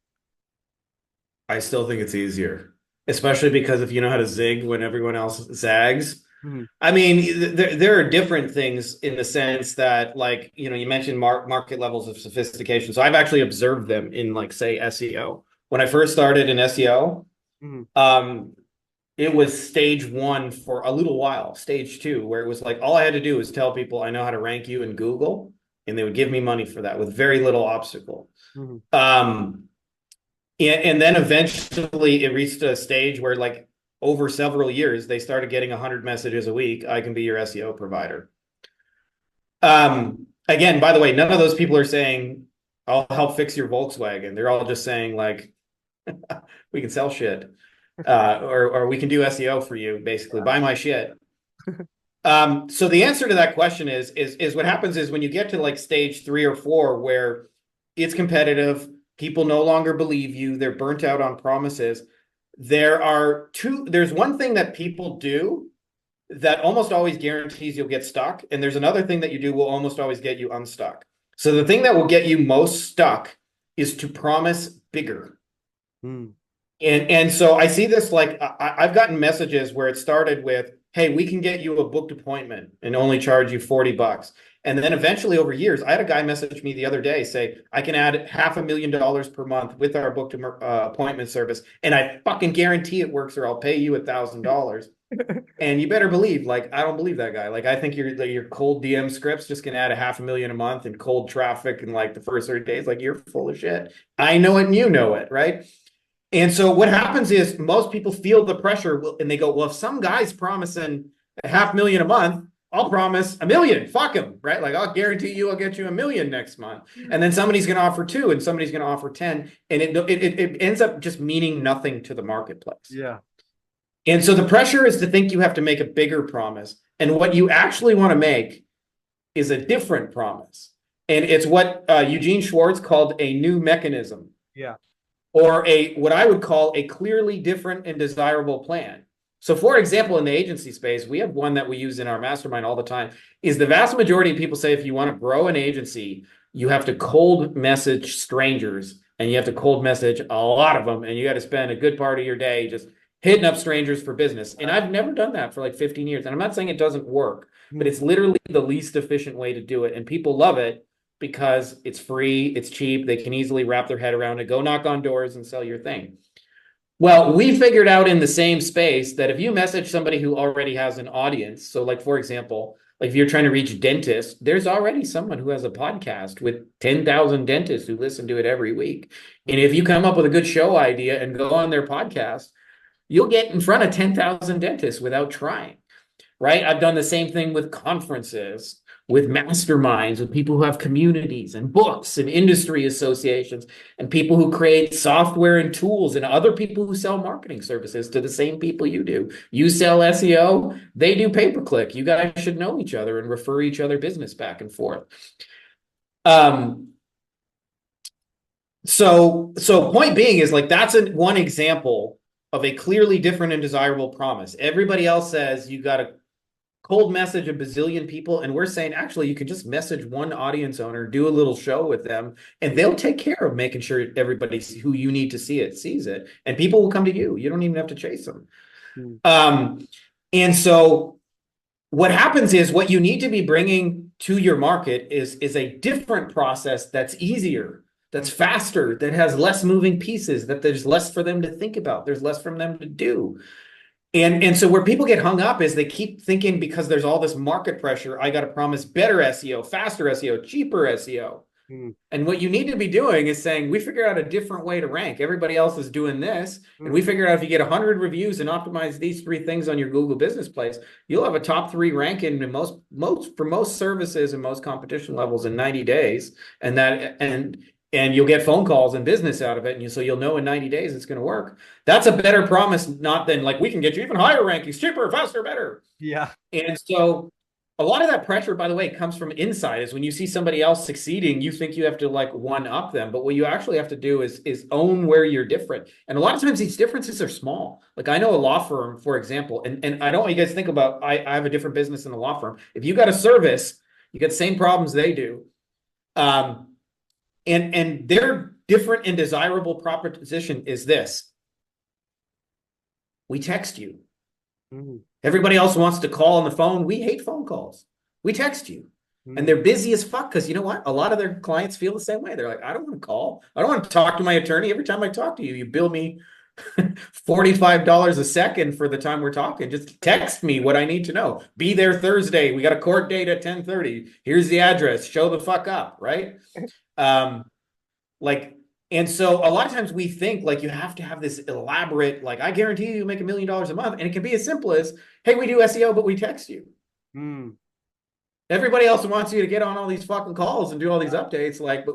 I still think it's easier, especially because if you know how to zig when everyone else zags. Mhm, I mean, there are different things in the sense that, like, you mentioned market levels of sophistication. So I've actually observed them in, like, say, SEO. When I first started in SEO, mhm, um, it was stage one for a little while, stage two, where it was like all I had to do was tell people I know how to rank you in Google, and they would give me money for that with very little obstacle. mhm. Um, and then eventually it reached a stage where, like, over several years, they started getting 100 messages a week. I can be your SEO provider. Again, by the way, none of those people are saying, I'll help fix your Volkswagen. They're all just saying, like, we can sell shit, or we can do SEO for you, basically. Buy my shit. So the answer to that question is what happens is when you get to, like, stage three or four, where it's competitive, people no longer believe you, they're burnt out on promises. There's one thing that people do that almost always guarantees you'll get stuck, and there's another thing that you do will almost always get you unstuck. So the thing that will get you most stuck is to promise bigger. Hmm. And so I see this, like, I've gotten messages where it started with, "Hey, we can get you a booked appointment and only charge you $40." And then eventually, over years, I had a guy message me the other day say, "I can add $500,000 per month with our booked appointment service, and I fucking guarantee it works, or I'll pay you $1,000." And you better believe, like, I don't believe that guy. Like, I think your cold DM scripts just gonna add $500,000 a month and cold traffic in, like, the first 30 days. Like, you're full of shit. I know it and you know it, right? And so what happens is most people feel the pressure and they go, well, if some guy's promising $500,000 a month, I'll promise 1 million. Fuck him, right? Like, I'll guarantee you I'll get you 1 million next month. And then somebody's going to offer two and somebody's going to offer 10. And it ends up just meaning nothing to the marketplace. Yeah. And so the pressure is to think you have to make a bigger promise. And what you actually want to make is a different promise. And it's what Eugene Schwartz called a new mechanism, Yeah. or a what I would call a clearly different and desirable plan. So, for example, in the agency space, we have one that we use in our mastermind all the time. Is the vast majority of people say if you want to grow an agency, you have to cold message strangers, and you have to cold message a lot of them, and you got to spend a good part of your day just hitting up strangers for business. And I've never done that for like 15 years. And I'm not saying it doesn't work, but Hmm. it's literally the least efficient way to do it. And people love it because it's free, it's cheap, they can easily wrap their head around it, go knock on doors and sell your thing. Well, we figured out in the same space that if you message somebody who already has an audience, so, like, for example, like if you're trying to reach dentists, there's already someone who has a podcast with 10,000 dentists who listen to it every week. And Hmm. if you come up with a good show idea and go on their podcast, you'll get in front of 10,000 dentists without trying, right? I've done the same thing with conferences, with masterminds, with people who have communities and books and industry associations, and people who create software and tools, and other people who sell marketing services to the same people you do. You sell SEO, they do pay-per-click. You guys should know each other and refer each other business back and forth. Um, so point being is, like, that's one example of a clearly different and desirable promise. Everybody else says you got to cold message a bazillion people, and we're saying actually you can just message one audience owner, do a little show with them, and they'll take care of making sure everybody who you need to see it sees it, and people will come to you. You don't even have to chase them. Hmm. um, and so what happens is what you need to be bringing to your market is a different process that's easier, Hmm. that's faster, that has less moving pieces, that there's less for them to think about, there's less for them to do. And so where people get hung up is they keep thinking, because there's all this market pressure, I got to promise better SEO, faster SEO, cheaper SEO. Mm, And what you need to be doing is saying, we figured out a different way to rank. Everybody else is doing this. And we mm, figured out if you get 100 reviews and optimize these three things on your Google business place, you'll have a top three ranking in for most services and most competition levels in 90 days. And you'll get phone calls and business out of it. And so you'll know in 90 days it's going to work. That's a better promise, not than like, we can get you even higher rankings, cheaper, faster, better. yeah. And so a lot of that pressure, by the way, comes from inside. Is when you see somebody else succeeding, you think you have to like one up them. But what you actually have to do is own where you're different. And a lot of times these differences are small. Like I know a law firm, for example, and I don't want you guys to think about, I have a different business in a law firm. If you got a service, you got the same problems they do. And their different and desirable proposition is this. We text you. Mm, Everybody else wants to call on the phone. We hate phone calls. We text you. And mm, they're busy as fuck because you know what? A lot of their clients feel the same way. They're like, I don't want to call. I don't want to talk to my attorney. Every time I talk to you, you bill me $45 a second for the time we're talking. Just text me what I need to know. Be there Thursday. We got a court date at 10:30. Here's the address. Show the fuck up, right? Um, like, and so a lot of times we think like you have to have this elaborate, like, I guarantee you make $1 million a month. And it can be as simple as, hey, we do SEO, but we text you. mm. Everybody else wants you to get on all these fucking calls and do all these updates. Like, but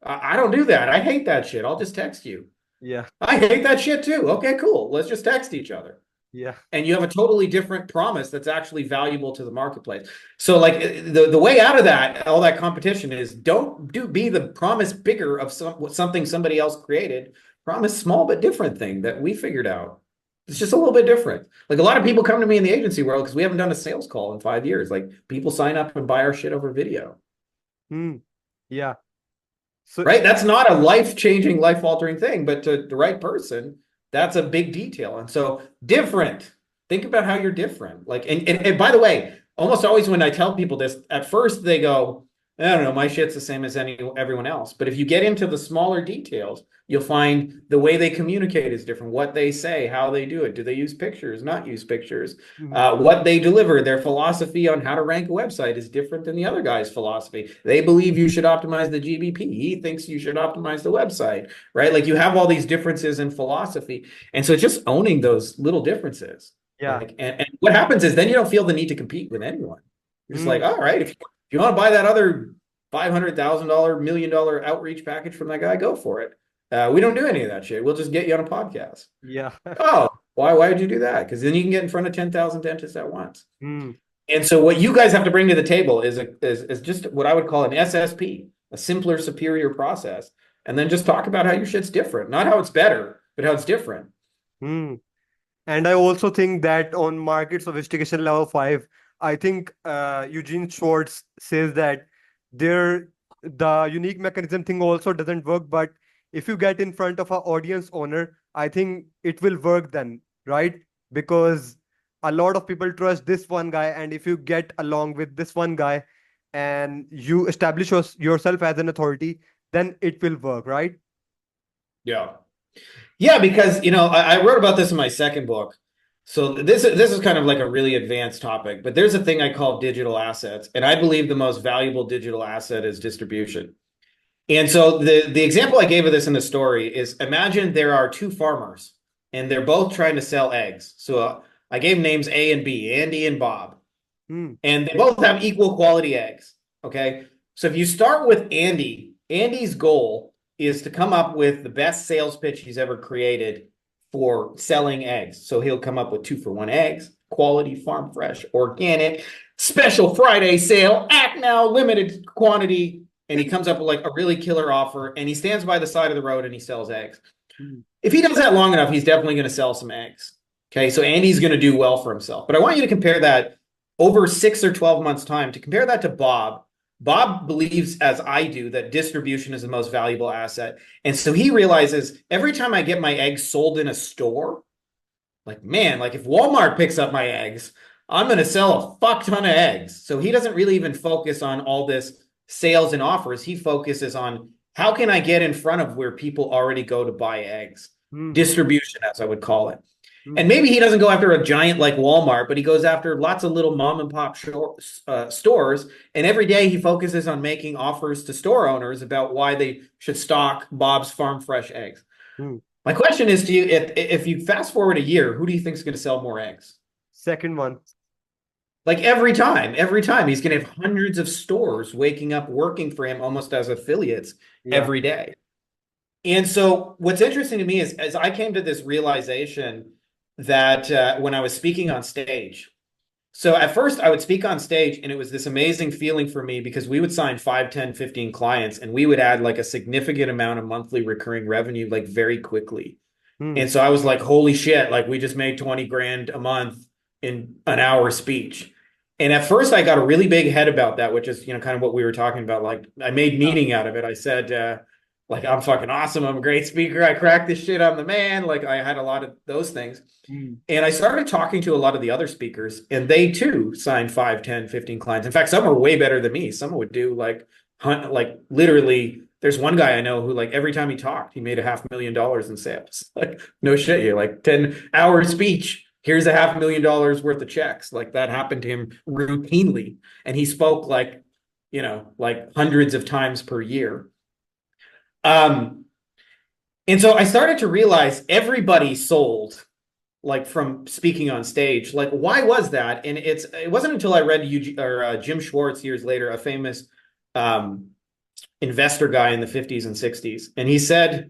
I don't do that. I hate that shit. I'll just text you. Yeah. I hate that shit too. Okay, cool. Let's just text each other. Yeah. And you have a totally different promise that's actually valuable to the marketplace. So like the way out of that, all that competition is be the promise bigger of something somebody else created. Promise small but different thing that we figured out. It's just a little bit different. Like a lot of people come to me in the agency world because we haven't done a sales call in 5 years. Like people sign up and buy our shit over video. Mm, yeah. So, Right? That's not a life-changing, life-altering thing, but to the right person, that's a big detail. And so different. Think about how you're different. Like, and by the way, almost always when I tell people this, at first they go, I don't know, my shit's the same as everyone else. But if you get into the smaller details, you'll find the way they communicate is different. What they say, how they do it. Do they use pictures, not use pictures? mm, What they deliver, their philosophy on how to rank a website is different than the other guy's philosophy. They believe you should optimize the GBP. He thinks you should optimize the website, right? Like you have all these differences in philosophy. And so just owning those little differences. yeah. Like, and what happens is then you don't feel the need to compete with anyone. You're just like, Mm, all right, if you want to buy that other $500,000, $1 million outreach package from that guy, go for it. We don't do any of that shit. We'll just get you on a podcast. yeah. Oh, why would you do that? Because then you can get in front of 10,000 dentists at once. Mm, And so what you guys have to bring to the table is just what I would call an SSP, a simpler, superior process. And then just talk about how your shit's different. Not how it's better, but how it's different. mm. And I also think that on market sophistication level 5, I think Eugene Schwartz says that the unique mechanism thing also doesn't work. But if you get in front of an audience owner, I think it will work then, right? Because a lot of people trust this one guy, and if you get along with this one guy and you establish yourself as an authority, then it will work, right? Yeah. Yeah, because I wrote about this in my second book. So this is kind of like a really advanced topic, but there's a thing I call digital assets, and I believe the most valuable digital asset is distribution. And so the example I gave of this in the story is imagine there are two farmers and they're both trying to sell eggs. So I gave names A and B, Andy and Bob, Hmm. and they both have equal quality eggs. Okay. So if you start with Andy, Andy's goal is to come up with the best sales pitch he's ever created for selling eggs. So he'll come up with 2-for-1 eggs, quality, farm fresh, organic, special Friday sale, act now, limited quantity. And he comes up with like a really killer offer and he stands by the side of the road and he sells eggs. Hmm. If he does that long enough, he's definitely going to sell some eggs. Okay. So Andy's going to do well for himself. But I want you to compare that over 6 or 12 months' time to compare that to Bob. Bob believes, as I do, that distribution is the most valuable asset. And so he realizes every time I get my eggs sold in a store, like, man, like if Walmart picks up my eggs, I'm going to sell a fuck ton of eggs. So he doesn't really even focus on all this sales and offers. He focuses on how can I get in front of where people already go to buy eggs? Hmm. Distribution, as I would call it. And Hmm. maybe he doesn't go after a giant like Walmart, but he goes after lots of little mom and pop stores. And every day he focuses on making offers to store owners about why they should stock Bob's Farm Fresh eggs. Hmm. My question is to you, if you fast forward a year, who do you think is going to sell more eggs? Second one. Like every time he's going to have hundreds of stores waking up working for him almost as affiliates Yeah. every day. And so what's interesting to me is as I came to this realization that when I was speaking on stage, so at first I would speak on stage and it was this amazing feeling for me because we would sign 5, 10, 15 clients and we would add like a significant amount of monthly recurring revenue like very quickly. Hmm. And so I was like, holy shit, like we just made 20 grand a month in an hour speech. And at first I got a really big head about that, which is, kind of what we were talking about. Like I made Yeah. meaning out of it. I said, like, I'm fucking awesome. I'm a great speaker. I cracked this shit. I'm the man. Like I had a lot of those things. Hmm. And I started talking to a lot of the other speakers, and they too signed 5, 10, 15 clients. In fact, some are way better than me. Some would do like literally. There's one guy I know who, like, every time he talked, he made $500,000 in sales. Like, no shit, you like 10-hour speech. Here's $500,000 worth of checks. Like that happened to him routinely. And he spoke like hundreds of times per year. Um, and so I started to realize everybody sold like from speaking on stage. Like, why was that? And it wasn't until I read Jim Schwartz years later, a famous um, investor guy in the 50s and 60s, and he said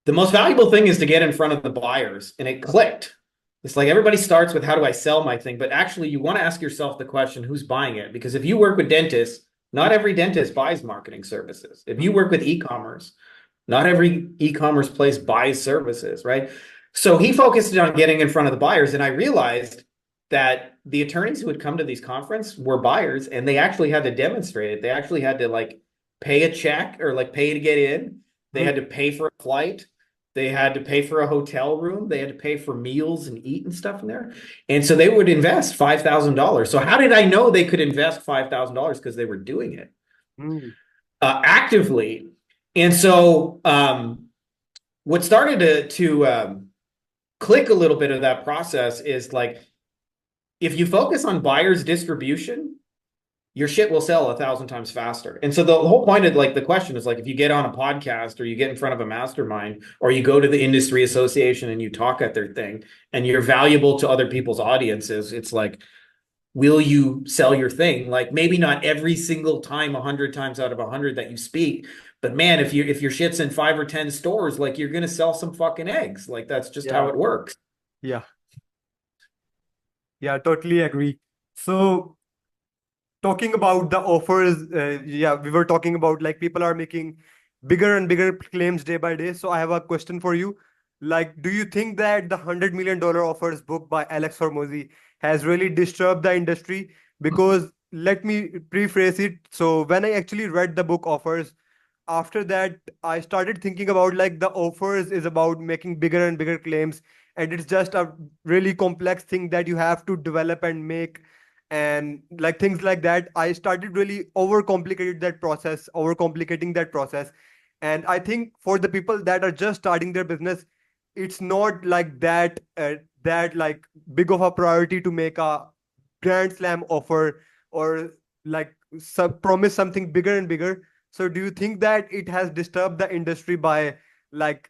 the most valuable thing is to get in front of the buyers, and it clicked. It's like everybody starts with how do I sell my thing, but actually you want to ask yourself the question, who's buying it? Because if you work with dentists, not every dentist buys marketing services. If you Hmm. work with e-commerce, not every e-commerce place buys services, right? So he focused on getting in front of the buyers, and I realized that the attorneys who would come to these conferences were buyers, and they actually had to demonstrate it. They actually had to like pay a check or like pay to get in. They Hmm. had to pay for a flight. They had to pay for a hotel room. They had to pay for meals and eat and stuff in there. And so they would invest $5,000. So how did I know they could invest $5,000? Because they were doing it Hmm. actively. And so what started to click a little bit of that process is like if you focus on buyers distribution, your shit will sell 1,000 times faster. And so the whole point of like the question is like if you get on a podcast or you get in front of a mastermind or you go to the industry association and you talk at their thing and you're valuable to other people's audiences, it's like, will you sell your thing? Like maybe not every single time, 100 times out of 100 that you speak, but man, if your shit's in 5 or 10 stores, like you're gonna sell some fucking eggs. Like that's just how Yeah. it works. Yeah. Yeah. Totally agree. So talking about the offers, yeah, we were talking about like people are making bigger and bigger claims day by day. So I have a question for you. Like, do you think that the $100 million offers book by Alex Hormozy has really disturbed the industry? Because let me rephrase it. So when I actually read the book offers, after that I started thinking about like the offers is about making bigger and bigger claims, and it's just a really complex thing that you have to develop and make, and like things like that. I started really overcomplicating that process. And I think for the people that are just starting their business, it's not like that like big of a priority to make a grand slam offer, or like promise something bigger and bigger. So do you think that it has disturbed the industry by like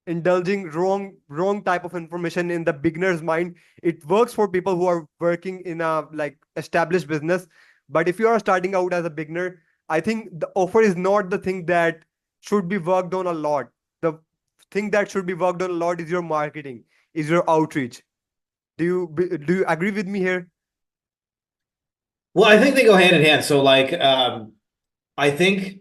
indulging wrong type of information in the beginner's mind? It works for people who are working in a like established business, but if you are starting out as a beginner, I think the offer is not the thing that should be worked on a lot. The thing that should be worked on a lot is your marketing, is your outreach. Do you agree with me here? Well, I think they go hand in hand. So like I think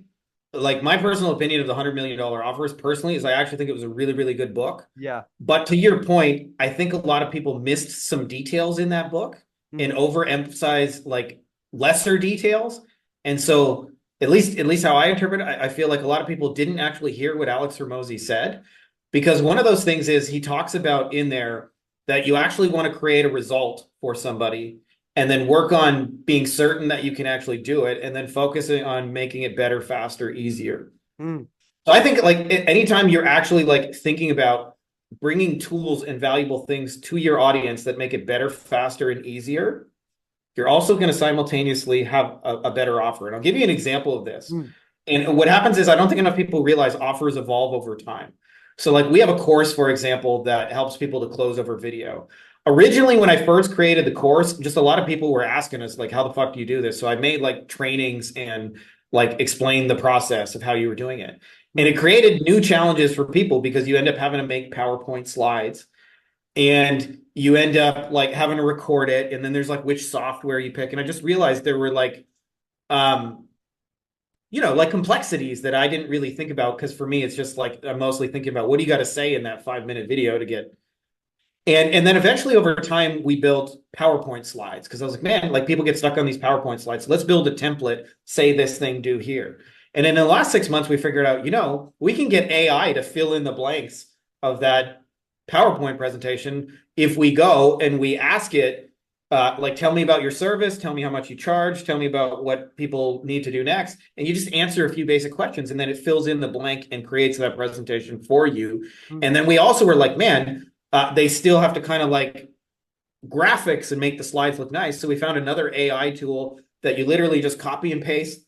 like my personal opinion of the $100 million offers personally is I actually think it was a really, really good book. Yeah. But to your point, I think a lot of people missed some details in that book and Hmm. overemphasized like lesser details. And so at least how I interpret it, I feel like a lot of people didn't actually hear what Alex Hormozy said. Because one of those things is he talks about in there that you actually want to create a result for somebody and then work on being certain that you can actually do it and then focusing on making it better, faster, easier. Hmm. So I think like anytime you're actually like thinking about bringing tools and valuable things to your audience that make it better, faster, and easier, you're also going to simultaneously have a better offer. And I'll give you an example of this. Mm. And what happens is I don't think enough people realize offers evolve over time. So like we have a course, for example, that helps people to close over video. Originally, when I first created the course, just a lot of people were asking us like, how the fuck do you do this? So I made like trainings and like explained the process of how you were doing it. And it Mm. created new challenges for people because you end up having to make PowerPoint slides and you end up like having to record it. And then there's like which software you pick. And I just realized there were like, um, like complexities that I didn't really think about because for me, it's just like I'm mostly thinking about what do you got to say in that 5 minute video to get. And then eventually over time, we built PowerPoint slides because I was like, man, like people get stuck on these PowerPoint slides. Let's build a template, say this thing, do here. And in the last 6 months, we figured out, we can get AI to fill in the blanks of that PowerPoint presentation if we go and we ask it, like, tell me about your service, tell me how much you charge, tell me about what people need to do next. And you just answer a few basic questions and then it fills in the blank and creates that presentation for you. Mm. And then we also were like, man, they still have to kind of like graphics and make the slides look nice. So we found another AI tool that you literally just copy and paste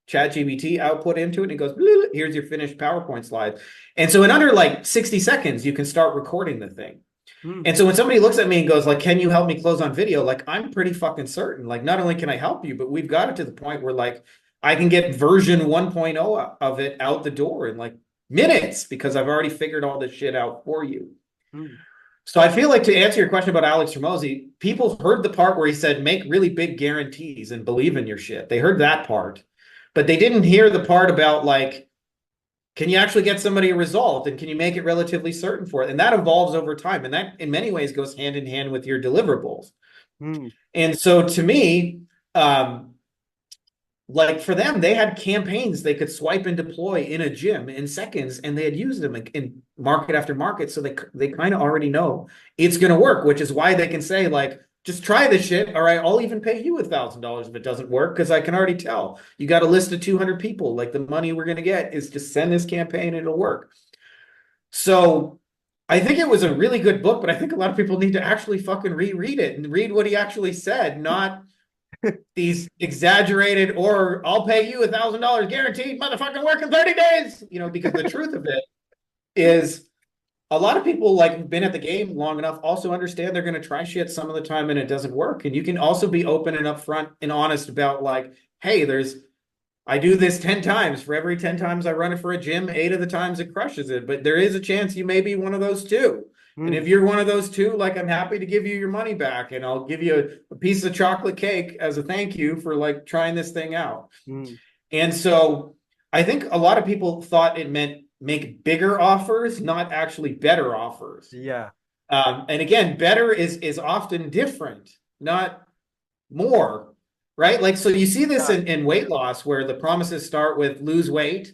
ChatGPT output into it, and it goes, here's your finished PowerPoint slide. And so in under like 60 seconds, you can start recording the thing. Mm. And so when somebody looks at me and goes like, can you help me close on video? Like, I'm pretty fucking certain. Like, not only can I help you, but we've got it to the point where like I can get version 1.0 of it out the door in like minutes because I've already figured all this shit out for you. Mm. So I feel like to answer your question about Alex Hormozy, people heard the part where he said, make really big guarantees and believe in your shit. They heard that part, but they didn't hear the part about like, can you actually get somebody a result and can you make it relatively certain for it? And that evolves over time. And that in many ways goes hand in hand with your deliverables. Mm. And so to me, like for them, they had campaigns they could swipe and deploy in a gym in seconds, and they had used them in market after market. So they kind of already know it's going to work, which is why they can say like, just try this shit. All right, I'll even pay you $1,000 if it doesn't work because I can already tell you got a list of 200 people. Like the money we're going to get is just send this campaign and it'll work. So I think it was a really good book, but I think a lot of people need to actually fucking reread it and read what he actually said, not these exaggerated or I'll pay you $1,000 guaranteed motherfucking work in 30 days, because the truth of it is a lot of people like who've been at the game long enough also understand they're going to try shit some of the time and it doesn't work. And you can also be open and upfront and honest about like, hey, I do this 10 times. For every 10 times I run it for a gym, 8 of the times it crushes it. But there is a chance you may be one of those two. And if Mm. you're one of those two, like I'm happy to give you your money back and I'll give you a piece of chocolate cake as a thank you for like trying this thing out. Mm. And so I think a lot of people thought it meant make bigger offers, not actually better offers. Yeah. And again, better is often different, not more, right? Like, so you see this Yeah. in weight loss where the promises start with lose weight.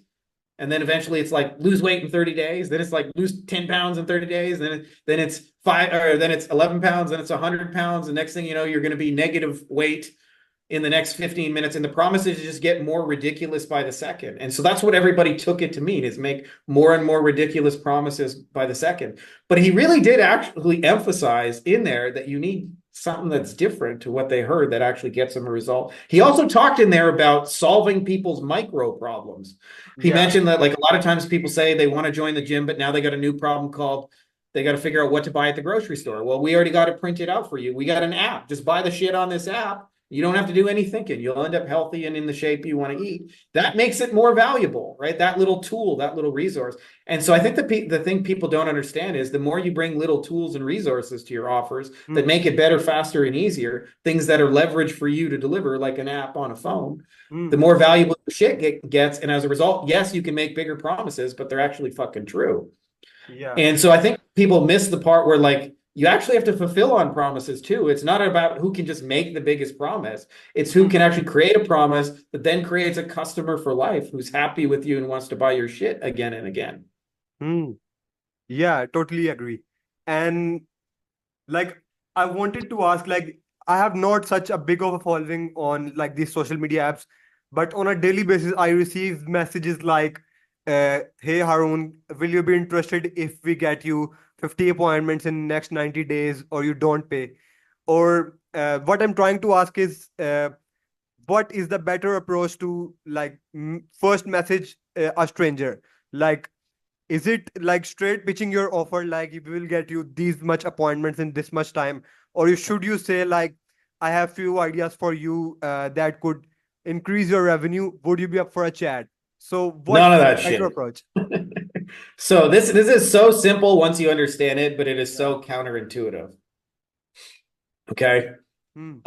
And then eventually it's like lose weight in 30 days. Then it's like lose 10 pounds in 30 days. Then it's 11 pounds. Then it's 100 pounds. The next thing you know, you're going to be negative weight in the next 15 minutes. And the promises just get more ridiculous by the second. And so that's what everybody took it to mean, is make more and more ridiculous promises by the second. But he really did actually emphasize in there that you need something that's different to what they heard that actually gets them a result. He also talked in there about solving people's micro problems. He Yeah. mentioned that like a lot of times people say they want to join the gym, but now they got a new problem called they got to figure out what to buy at the grocery store. Well, we already got it printed out for you. We got an app. Just buy the shit on this app. You don't have to do any thinking. You'll end up healthy and in the shape you want to eat. That makes it more valuable, right? That little tool, that little resource. And so I think the thing people don't understand is the more you bring little tools and resources to your offers that Mm. make it better, faster, and easier, things that are leveraged for you to deliver, like an app on a phone, the Mm. more valuable the shit gets. And as a result, yes, you can make bigger promises, but they're actually fucking true. Yeah. And so I think people miss the part where like you actually have to fulfill on promises too. It's not about who can just make the biggest promise. It's who Mm. can actually create a promise that then creates a customer for life who's happy with you and wants to buy your shit again and again. Mm. Yeah, totally agree. And like I wanted to ask, like I have not such a big of a following on like these social media apps, but on a daily basis I receive messages like, "Hey Harun, will you be interested if we get you 50 appointments in next 90 days, or you don't pay. Or what I'm trying to ask is, what is the better approach to like first message a stranger? Like, is it like straight pitching your offer, like we will get you these much appointments in this much time, or should you say like, I have few ideas for you that could increase your revenue, would you be up for a chat? So what None of is the that better shit. approach? So this is so simple once you understand it, but it is so counterintuitive. Okay. Hmm.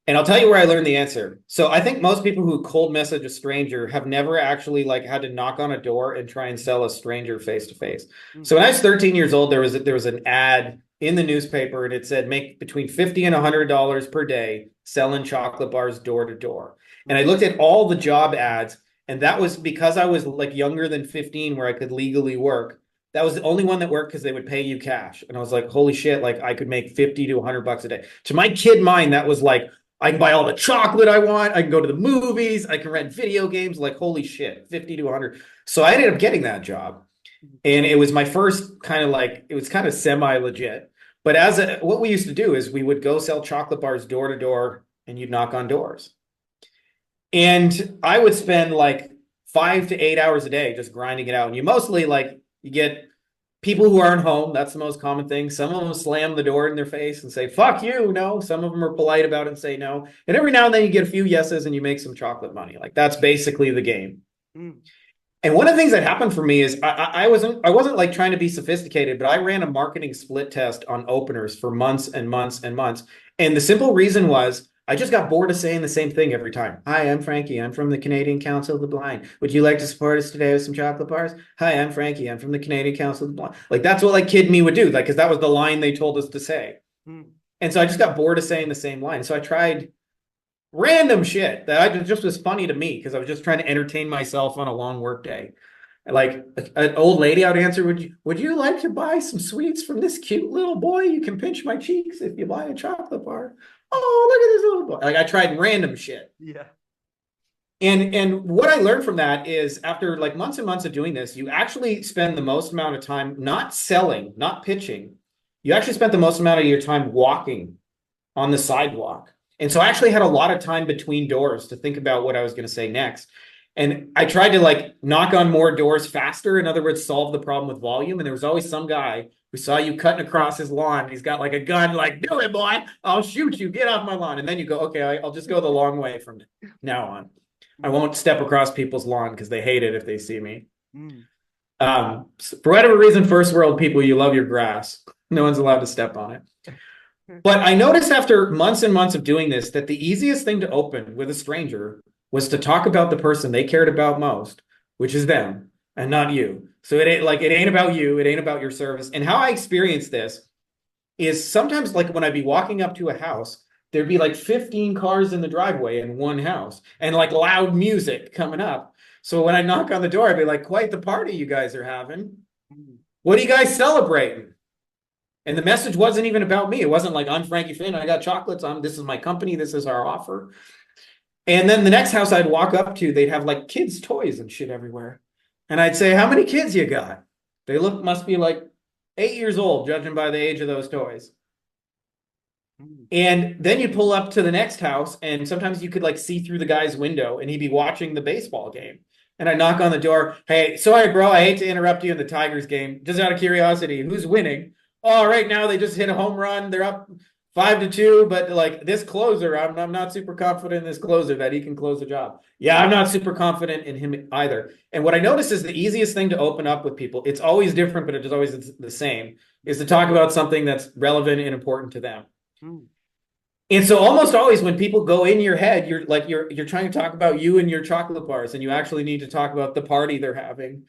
And I'll tell you where I learned the answer. So I think most people who cold message a stranger have never actually like had to knock on a door and try and sell a stranger face to face. Hmm. So when I was 13 years old, there was an ad in the newspaper and it said make between $50 and $100 per day selling chocolate bars door to door. And I Hmm. looked at all the job ads, and that was because I was like younger than 15 where I could legally work. That was the only one that worked because they would pay you cash. And I was like, holy shit, like I could make 50 to 100 bucks a day. To my kid mind, that was like, I can buy all the chocolate I want. I can go to the movies. I can rent video games. Like, holy shit, 50 to 100. So I ended up getting that job. And it was my first kind of like, it was kind of semi legit. But what we used to do is we would go sell chocolate bars door to door and you'd knock on doors. And I would spend like 5 to 8 hours a day just grinding it out. And you mostly like, you get people who aren't home. That's the most common thing. Some of them slam the door in their face and say, fuck you. No. Some of them are polite about it and say no. And every now and then you get a few yeses and you make some chocolate money. Like that's basically the game. Hmm. And one of the things that happened for me is I wasn't like trying to be sophisticated, but I ran a marketing split test on openers for months and months and months. And the simple reason was I just got bored of saying the same thing every time. Hi, I'm Frankie. I'm from the Canadian Council of the Blind. Would you like to support us today with some chocolate bars? Hi, I'm Frankie. I'm from the Canadian Council of the Blind. Like that's what like kid me would do, like because that was the line they told us to say. Hmm. And so I just got bored of saying the same line. So I tried random shit that just was funny to me because I was just trying to entertain myself on a long work day. Like an old lady, I would answer, would you like to buy some sweets from this cute little boy? You can pinch my cheeks if you buy a chocolate bar. Oh, look at this little boy. Like I tried random shit. Yeah. And what I learned from that is after like months and months of doing this, you actually spend the most amount of time not selling, not pitching. You actually spent the most amount of your time walking on the sidewalk. And so I actually had a lot of time between doors to think about what I was going to say next. And I tried to like knock on more doors faster. In other words, solve the problem with volume. And there was always some guy who saw you cutting across his lawn. He's got like a gun, like, do it, boy. I'll shoot you. Get off my lawn. And then you go, okay, I'll just go the long way from now on. I Hmm. won't step across people's lawn because they hate it if they see me. Hmm. For whatever reason, first world people, you love your grass. No one's allowed to step on it. But I noticed after months and months of doing this that the easiest thing to open with a stranger was to talk about the person they cared about most, which is them and not you. So it ain't about you, it ain't about your service. And how I experience this is sometimes like when I'd be walking up to a house, there'd be like 15 cars in the driveway in one house and like loud music coming up. So when I knock on the door, I'd be like, quite the party you guys are having. Hmm. What are you guys celebrating? And the message wasn't even about me. It wasn't like, I'm Frankie Finn. I got chocolates. This is my company. This is our offer. And then the next house I'd walk up to, they'd have like kids' toys and shit everywhere. And I'd say, how many kids you got? Must be like 8 years old, judging by the age of those toys. Hmm. And then you'd pull up to the next house, and sometimes you could like see through the guy's window, and he'd be watching the baseball game. And I knock on the door. Hey, sorry, bro. I hate to interrupt you in the Tigers game. Just out of curiosity, who's winning? Oh, right now they just hit a home run. They're up 5-2. But like this closer, I'm not super confident in this closer that he can close the job. Yeah, I'm not super confident in him either. And what I notice is the easiest thing to open up with people, it's always different, but it is always the same, is to talk about something that's relevant and important to them. Hmm. And so almost always when people go in your head, you're trying to talk about you and your chocolate bars, and you actually need to talk about the party they're having.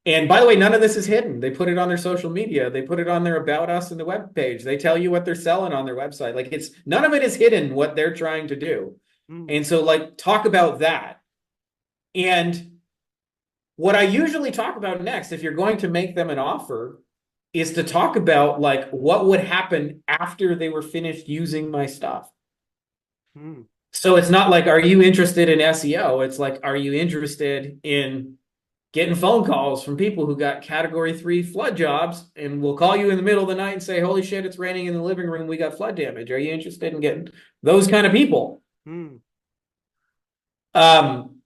And by the way, none of this is hidden. They put it on their social media. They put it on their About Us in the web page. They tell you what they're selling on their website. Like it's none of it is hidden what they're trying to do. Hmm. And so like talk about that. And what I usually talk about next, if you're going to make them an offer, is to talk about like what would happen after they were finished using my stuff. Hmm. So it's not like, are you interested in SEO? It's like, are you interested in getting phone calls from people who got category 3 flood jobs and will call you in the middle of the night and say, holy shit, it's raining in the living room. We got flood damage. Are you interested in getting those kind of people? Hmm. Um,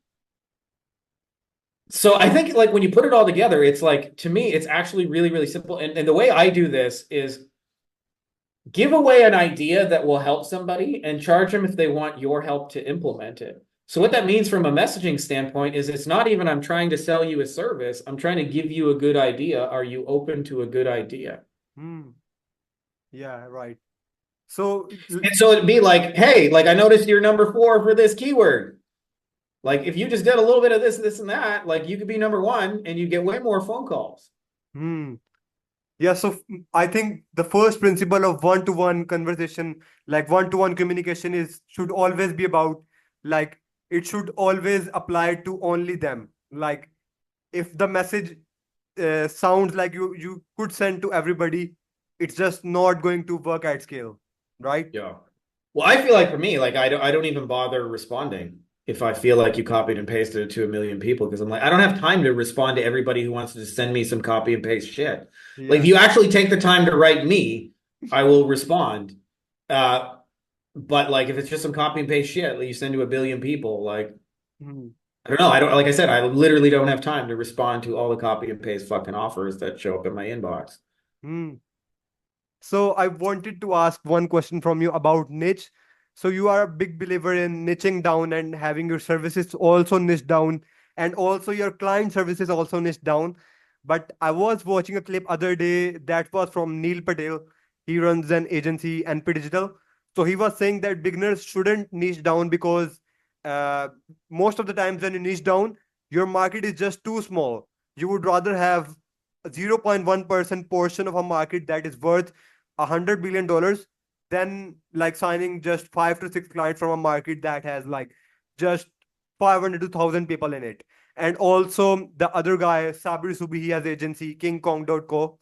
so I think like when you put it all together, it's like, to me, it's actually really, really simple. And the way I do this is give away an idea that will help somebody and charge them if they want your help to implement it. So what that means from a messaging standpoint is it's not even I'm trying to sell you a service. I'm trying to give you a good idea. Are you open to a good idea? Hmm. Yeah, right. So, And so it'd be like, hey, like I noticed you're number 4 for this keyword. Like if you just did a little bit of this, this, and that, like you could be number 1 and you get way more phone calls. hmm. Yeah, so I think the first principle of one-to-one conversation, like one-to-one communication, is should always be about like it should always apply to only them. Like if the message sounds like you could send to everybody, it's just not going to work at scale, right? Yeah. Well, I feel like for me, like I don't even bother responding if I feel like you copied and pasted it to a million people because I'm like, I don't have time to respond to everybody who wants to just send me some copy and paste shit. Like if Yeah. you actually take the time to write me, I will respond. Uh, but like if it's just some copy and paste shit that you send to a billion people, like Hmm. I don't know. I don't like I said, I literally don't have time to respond to all the copy and paste fucking offers that show up in my inbox. Hmm. So I wanted to ask one question from you about niche. So you are a big believer in niching down and having your services also niche down and also your client services also niche down. But I was watching a clip other day that was from Neil Patel. He runs an agency, NP Digital. So he was saying that beginners shouldn't niche down because uh, most of the times when you niche down, your market is just too small. You would rather have a 0.1% portion of a market that is worth $100 billion than like signing just 5 to 6 clients from a market that has like just 500 to 1,000 people in it. And also the other guy, Sabri Subi, he has agency KingKong.co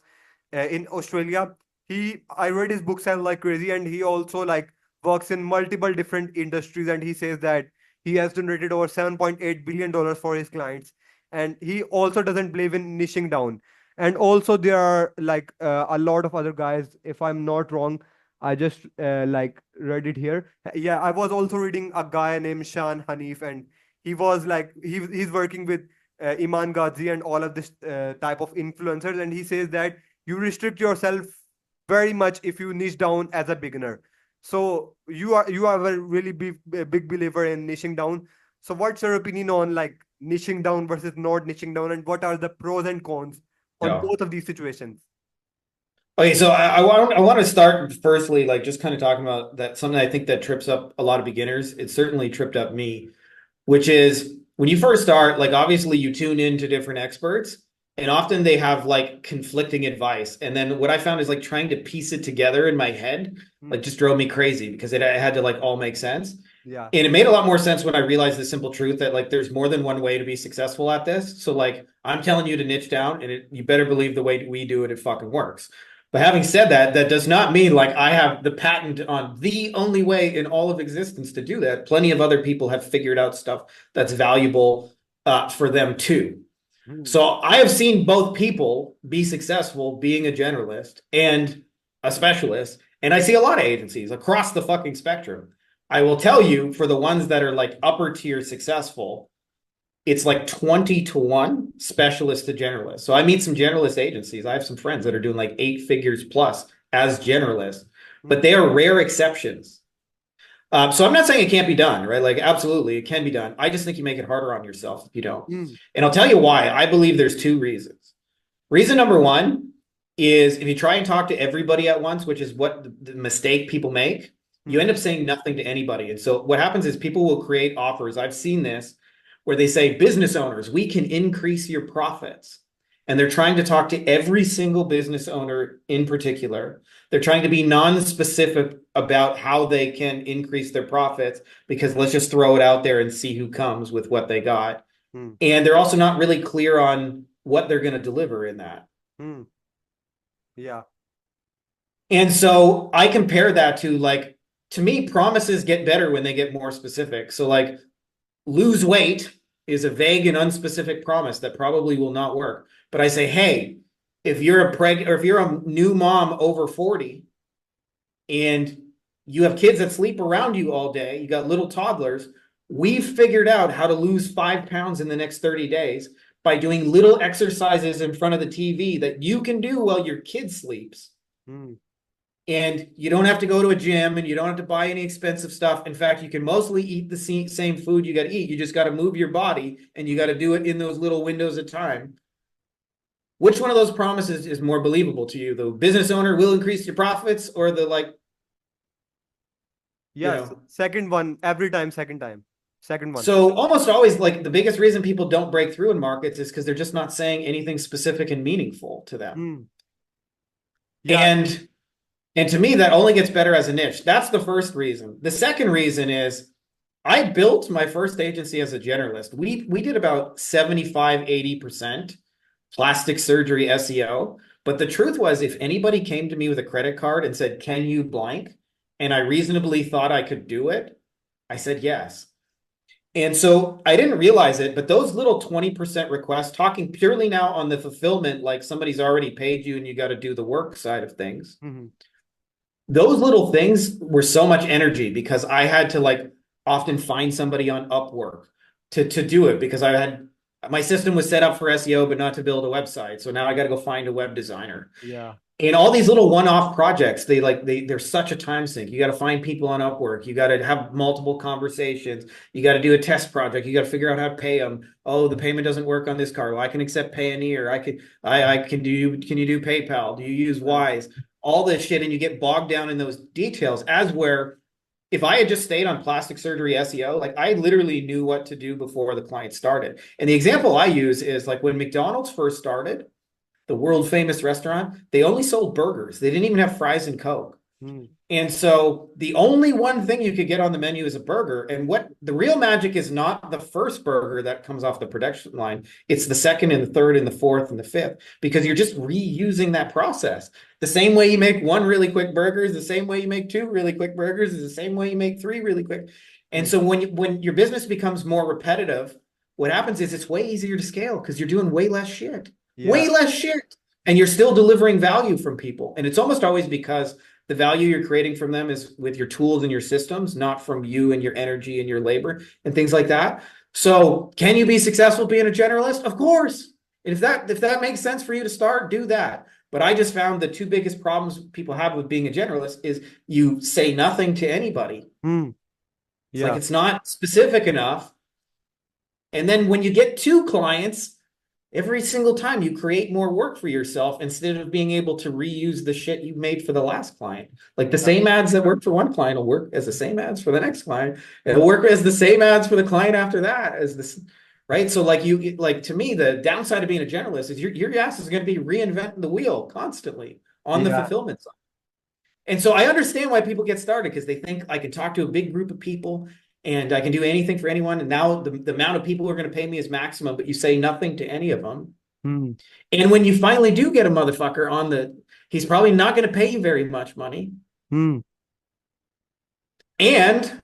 in Australia. I read his book Sell Like Crazy, and he also like works in multiple different industries, and he says that he has generated over $7.8 billion for his clients, and he also doesn't believe in niching down. And also there are like a lot of other guys. If I'm not wrong, I just like read it here. Yeah, I was also reading a guy named Shan Hanif, and he was like he's working with Iman Ghazi and all of this type of influencers, and he says that you restrict yourself very much if you niche down as a beginner. So you are a really big believer in niching down. So what's your opinion on like niching down versus not niching down, and what are the pros and cons on Yeah. both of these situations? Okay, so I want to start firstly, like just kind of talking about that something I think that trips up a lot of beginners. It certainly tripped up me, which is when you first start, like obviously you tune into different experts, and often they have like conflicting advice. And then what I found is like trying to piece it together in my head, Hmm. like just drove me crazy because it had to like all make sense. Yeah. And it made a lot more sense when I realized the simple truth that like there's more than one way to be successful at this. So like I'm telling you to niche down, and you better believe the way we do it, it fucking works. But having said that, that does not mean like I have the patent on the only way in all of existence to do that. Plenty of other people have figured out stuff that's valuable for them too. Hmm. So I have seen both people be successful being a generalist and a specialist, and I see a lot of agencies across the fucking spectrum. I will tell you, for the ones that are like upper tier successful, it's like 20 to 1 specialist to generalist. So I meet some generalist agencies. I have some friends that are doing like 8 figures plus as generalists, but Hmm. they are rare exceptions. So I'm not saying it can't be done, right? Like absolutely, it can be done. I just think you make it harder on yourself if you don't. Hmm. And I'll tell you why. I believe there's 2 reasons. Reason number one is if you try and talk to everybody at once, which is what the mistake people make, you Hmm. end up saying nothing to anybody. And so what happens is people will create offers. I've seen this where they say, business owners, we can increase your profits. And they're trying to talk to every single business owner in particular. They're trying to be non-specific about how they can increase their profits because let's just throw it out there and see who comes with what they got. Hmm. And they're also not really clear on what they're going to deliver in that. Hmm. Yeah. And so I compare that to like, to me, promises get better when they get more specific. So like lose weight is a vague and unspecific promise that probably will not work. But I say, hey, if you're a new mom over 40 and you have kids that sleep around you all day, you got little toddlers, we've figured out how to lose 5 pounds in the next 30 days by doing little exercises in front of the TV that you can do while your kid sleeps. Mm. And you don't have to go to a gym and you don't have to buy any expensive stuff. In fact, you can mostly eat the same food you got to eat. You just got to move your body and you got to do it in those little windows of time. Which one of those promises is more believable to you? The business owner will increase your profits, or the Yes, second one every time, second one. So almost always, like, the biggest reason people don't break through in markets is because they're just not saying anything specific and meaningful to them. Mm. Yeah. And to me, that only gets better as a niche. That's the first reason. The second reason is I built my first agency as a generalist. We did about 75-80% plastic surgery SEO. But the truth was, if anybody came to me with a credit card and said, can you blank? And I reasonably thought I could do it, I said yes. And so I didn't realize it, but those little 20% requests, talking purely now on the fulfillment, like somebody's already paid you and you got to do the work side of things. Mm-hmm. Those little things were so much energy because I had to, like, often find somebody on Upwork to do it, because my system was set up for SEO, but not to build a website. So now I got to go find a web designer. Yeah. And all these little one-off projects, they're such a time sink. You got to find people on Upwork. You got to have multiple conversations. You got to do a test project. You got to figure out how to pay them. Oh, the payment doesn't work on this card. Well, I can accept Payoneer. Can you do PayPal? Do you use Wise? All this shit, and you get bogged down in those details. As where, if I had just stayed on plastic surgery SEO, like, I literally knew what to do before the client started. And the example I use is, like, when McDonald's first started, the world famous restaurant, they only sold burgers. They didn't even have fries and Coke. Mm. And so the only one thing you could get on the menu is a burger. And what the real magic is, not the first burger that comes off the production line. It's the second and the third and the fourth and the fifth, because you're just reusing that process. The same way you make one really quick burger is the same way you make two really quick burgers is the same way you make three really quick. And so when your business becomes more repetitive, what happens is it's way easier to scale because you're doing way less shit. Yeah. Way less shit. And you're still delivering value from people. And it's almost always because the value you're creating from them is with your tools and your systems, not from you and your energy and your labor and things like that. So can you be successful being a generalist? Of course. And if that makes sense for you to start, do that. But I just found the two biggest problems people have with being a generalist is you say nothing to anybody. Mm. It's like, it's not specific enough. And then when you get two clients, every single time you create more work for yourself instead of being able to reuse the shit you made for the last client. Like, the same ads that work for one client will work as the same ads for the next client. It'll work as the same ads for the client after that, as this, right? So to me, the downside of being a generalist is your ass is going to be reinventing the wheel constantly on the fulfillment side. And so I understand why people get started, because they think, I can talk to a big group of people and I can do anything for anyone. And now the amount of people who are going to pay me is maximum, but you say nothing to any of them. Mm. And when you finally do get a motherfucker he's probably not going to pay you very much money. Mm. And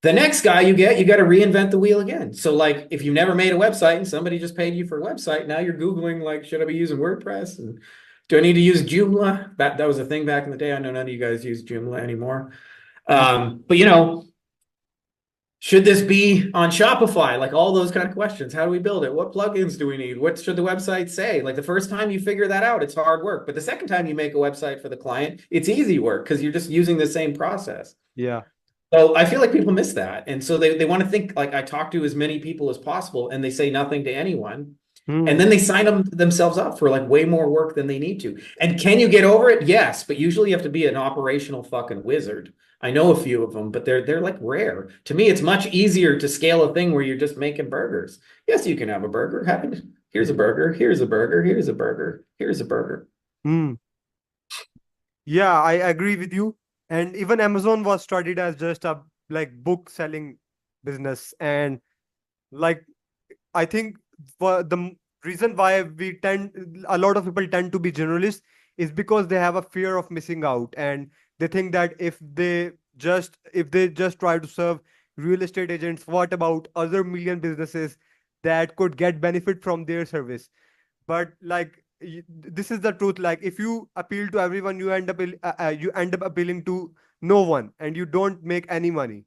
the next guy you got to reinvent the wheel again. So, like, if you never made a website and somebody just paid you for a website, now you're Googling, like, should I be using WordPress? And do I need to use Joomla? That was a thing back in the day. I know none of you guys use Joomla anymore. But should this be on Shopify? Like, all those kind of questions. How do we build it? What plugins do we need? What should the website say? Like, the first time you figure that out, it's hard work. But the second time you make a website for the client, it's easy work because you're just using the same process. Yeah. So I feel like people miss that. And so they want to think, like, I talk to as many people as possible and they say nothing to anyone. Mm. And then they sign themselves up for, like, way more work than they need to. And can you get over it? Yes. But usually you have to be an operational fucking wizard. I know a few of them, but they're like rare. To me, it's much easier to scale a thing where you're just making burgers. Yes, you can have a burger. Here's a burger. Here's a burger. Here's a burger. Here's a burger. Mm. Yeah, I agree with you. And even Amazon was started as just a, like, book selling business. And, like, I think the reason why a lot of people tend to be generalists is because they have a fear of missing out, and they think that if they just try to serve real estate agents, what about other million businesses that could get benefit from their service. But like this is the truth. Like if you appeal to everyone, you end up appealing to no one, and you don't make any money.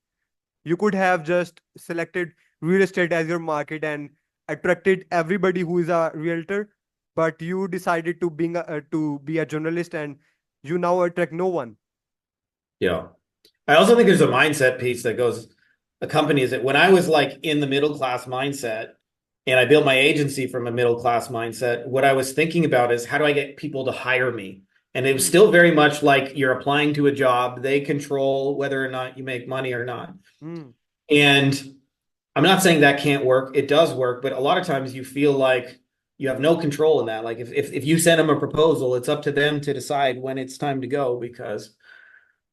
You could have just selected real estate as your market and attracted everybody who is a realtor, but you decided to be a journalist, and you now attract no one. Yeah. I also think there's a mindset piece that goes accompanies it. When I was like in the middle class mindset and I built my agency from a middle class mindset, what I was thinking about is how do I get people to hire me? And it was Hmm. still very much like you're applying to a job. They control whether or not you make money or not. Hmm. And I'm not saying that can't work. It does work, but a lot of times you feel like you have no control in that. Like if you send them a proposal, it's up to them to decide when it's time to go because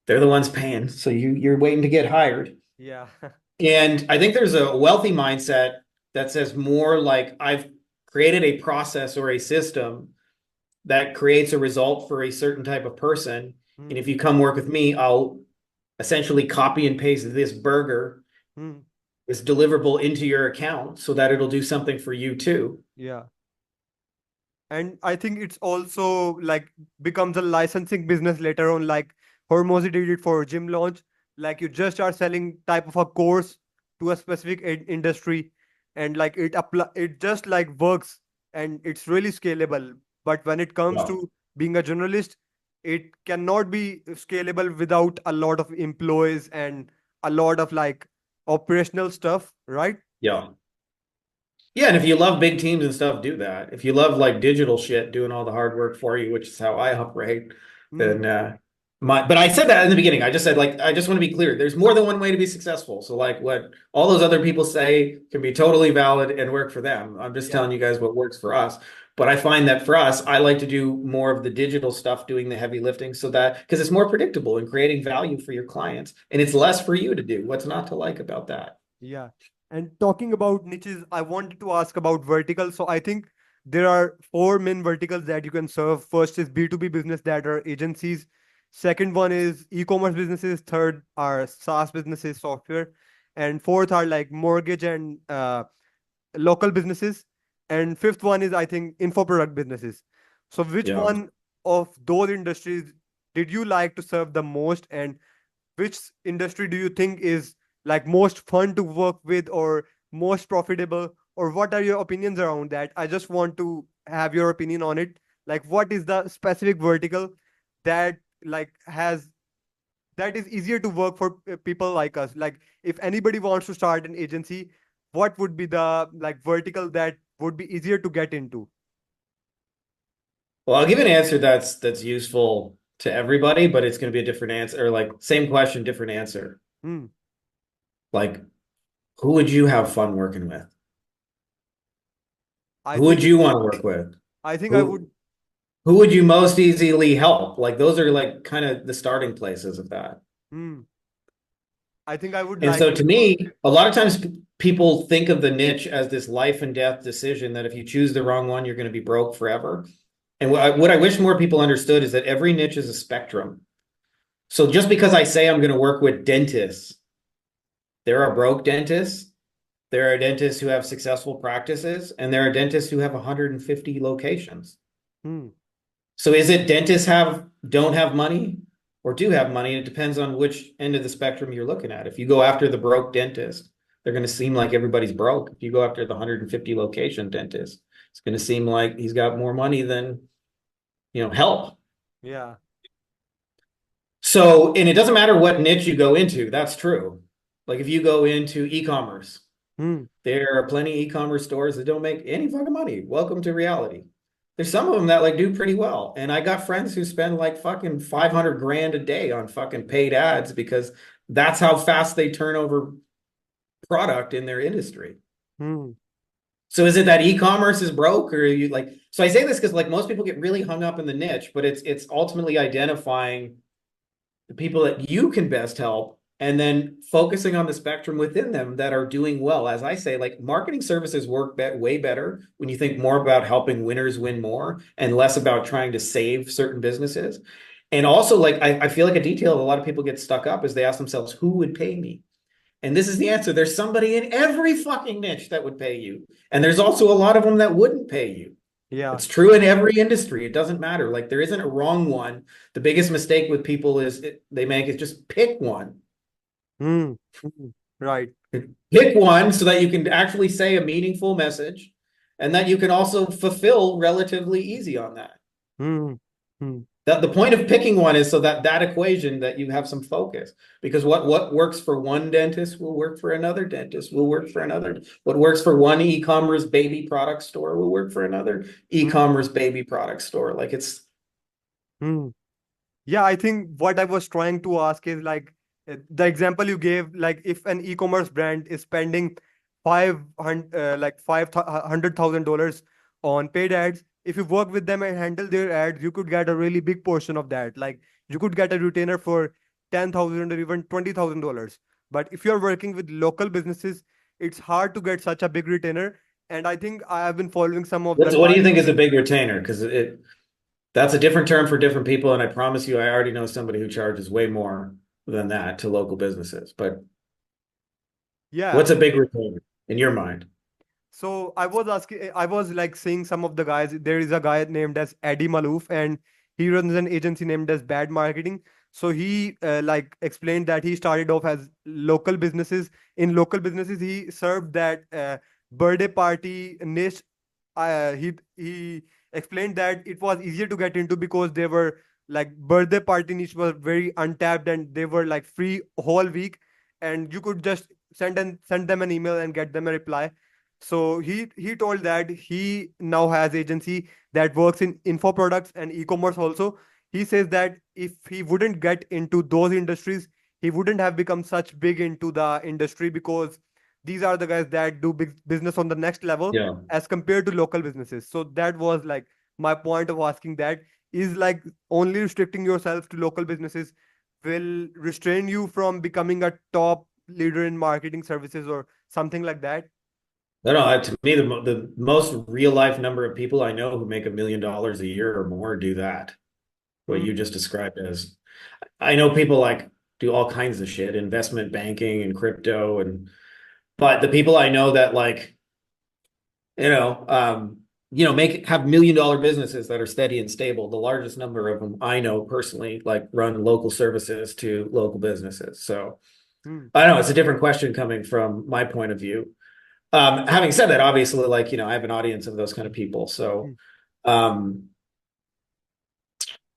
they're the ones paying. So you're waiting to get hired. Yeah. And I think there's a wealthy mindset that says more like I've created a process or a system that creates a result for a certain type of person. And Hmm. if you come work with me, I'll essentially copy and paste this burger, Hmm. this deliverable into your account so that it'll do something for you too. Yeah. And I think it's also like becomes a licensing business later on, like Hormozy did it for gym launch. Like you just are selling type of a course to a specific industry, and like it just like works, and it's really scalable. But when it comes Yeah. to being a journalist, it cannot be scalable without a lot of employees and a lot of like operational stuff, right? Yeah. Yeah, and if you love big teams and stuff, do that. If you love like digital shit, doing all the hard work for you, which is how I operate, then Hmm. but I said that in the beginning. I just said like I just want to be clear. There's more than one way to be successful. So like what all those other people say can be totally valid and work for them. I'm just telling Yeah. you guys what works for us. But I find that for us, I like to do more of the digital stuff, doing the heavy lifting so that because it's more predictable and creating value for your clients and it's less for you to do. What's not to like about that? Yeah. And talking about niches, I wanted to ask about verticals. So I think there are four main verticals that you can serve. First is B2B business, that are agencies. Second one is e-commerce businesses. Third are SaaS businesses, software. And fourth are like mortgage and local businesses. And fifth one is, I think, info product businesses. So which Yeah. one of those industries did you like to serve the most? And which industry do you think is like most fun to work with or most profitable, or what are your opinions around that? I just want to have your opinion on it. Like what is the specific vertical that like has that is easier to work for people like us? Like if anybody wants to start an agency, what would be the like vertical that would be easier to get into? Well, I'll give an answer that's useful to everybody, but it's going to be a different answer, or like same question, different answer. Hmm. Like, who would you have fun working with? I Who would think you want to work with? I think I Who would who would you most easily help? Like those are like kind of the starting places of that. hmm, I think I would And like so to to me, a lot of times people think of the niche as this life and death decision that if you choose the wrong one, you're going to be broke forever. And what I wish more people understood is that every niche is a spectrum. So just because I say I'm going to work with dentists, there are broke dentists, there are dentists who have successful practices, and there are dentists who have 150 locations. hmm, So is it dentists have don't have money or do have money? It depends on which end of the spectrum you're looking at. If you go after the broke dentist, they're going to seem like everybody's broke. If you go after the 150 location dentist, it's going to seem like he's got more money than, help. yeah. So, and it doesn't matter what niche you go into, that's true. Like if you go into e-commerce, Hmm. there are plenty of e-commerce stores that don't make any fucking money. Welcome to reality. There's some of them that like do pretty well. And I got friends who spend like fucking 500 grand a day on fucking paid ads because that's how fast they turn over product in their industry. Hmm. So is it that e-commerce is broke or are you like, so I say this because like most people get really hung up in the niche, but it's ultimately identifying the people that you can best help and then focusing on the spectrum within them that are doing well. As I say, like marketing services work way better when you think more about helping winners win more and less about trying to save certain businesses. And also, like, I feel like a detail a lot of people get stuck up is they ask themselves, who would pay me? And this is the answer. There's somebody in every fucking niche that would pay you. And there's also a lot of them that wouldn't pay you. Yeah. It's true in every industry. It doesn't matter. Like there isn't a wrong one. The biggest mistake with people they make is just pick one. Mm. Mm. Right. Pick one so that you can actually say a meaningful message and that you can also fulfill relatively easy on that. Mm. Mm. The point of picking one is so that that equation that you have some focus because what works for one dentist will work for another dentist will work for another. What works for one e-commerce baby product store will work for another Mm. e-commerce baby product store. Like it's Mm. Yeah, I think what I was trying to ask is like the example you gave, like if an e-commerce brand is spending 500 like $500,000 on paid ads, if you work with them and handle their ads, you could get a really big portion of that. Like you could get a retainer for 10,000 or even $20,000. But if you're working with local businesses, it's hard to get such a big retainer. And I think I have been following some of the what do guys. you think is a big retainer? Because it that's a different term for different people, and I promise you, I already know somebody who charges way more than that to local businesses. But Yeah. what's a big retainer in your mind? So I was asking, I was like seeing some of the guys. There is a guy named as Eddie Malouf, and he runs an agency named as Bad Marketing. So he like explained that he started off as local businesses. In local businesses, he served that birthday party niche. He explained that it was easier to get into because they were like birthday party niche was very untapped and they were like free whole week, and you could just send them an email and get them a reply. So he told that he now has agency that works in info products and e-commerce also. He says that if he wouldn't get into those industries, he wouldn't have become such big into the industry because these are the guys that do big business on the next level Yeah. as compared to local businesses. So that was like my point of asking that is like only restricting yourself to local businesses will restrain you from becoming a top leader in marketing services or something like that. No, no, to me, the most real life number of people I know who make $1 million a year or more do that. What you Hmm. just described as, I know people like do all kinds of shit, investment banking and crypto, but the people I know that like, you know, make have $1 million businesses that are steady and stable. The largest number of them I know personally like run local services to local businesses. So Hmm. I know it's a different question coming from my point of view. Having said that, obviously, like, I have an audience of those kind of people. So, Hmm. um,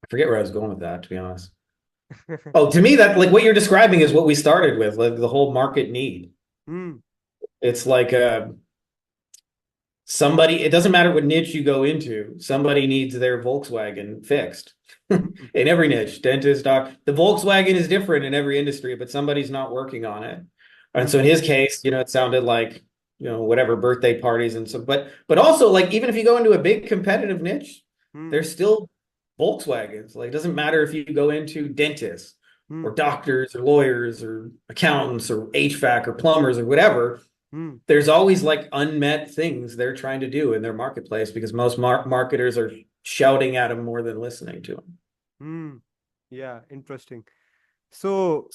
I forget where I was going with that, to be honest. Oh, to me, that like what you're describing is what we started with, like the whole market need. Hmm. It's like somebody, it doesn't matter what niche you go into, somebody needs their Volkswagen fixed. Hmm. In every niche, dentist, doc, the Volkswagen is different in every industry, but somebody's not working on it. And so Hmm. in his case, it sounded like, whatever birthday parties and so, but also like even if you go into a big competitive niche, Hmm. there's still Volkswagens. Like it doesn't matter if you go into dentists or Hmm. doctors or lawyers or accountants or HVAC or plumbers or whatever, Hmm. there's always like unmet things they're trying to do in their marketplace because most marketers are shouting at them more than listening to them. Hmm. Yeah, interesting. So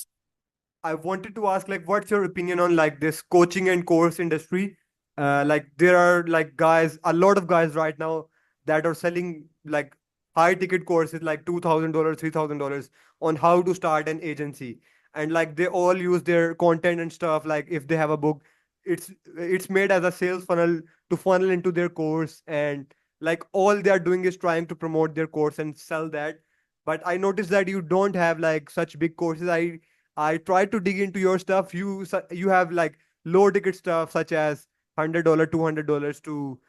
I wanted to ask, like, what's your opinion on like this coaching and course industry? Like, there are like guys, a lot of guys right now that are selling like high ticket courses, like $2,000, $3,000 on how to start an agency, and like they all use their content and stuff. Like, if they have a book, it's made as a sales funnel to funnel into their course, and like all they are doing is trying to promote their course and sell that. But I noticed that you don't have like such big courses. I tried to dig into your stuff. You have like low ticket stuff such as $100, $200 to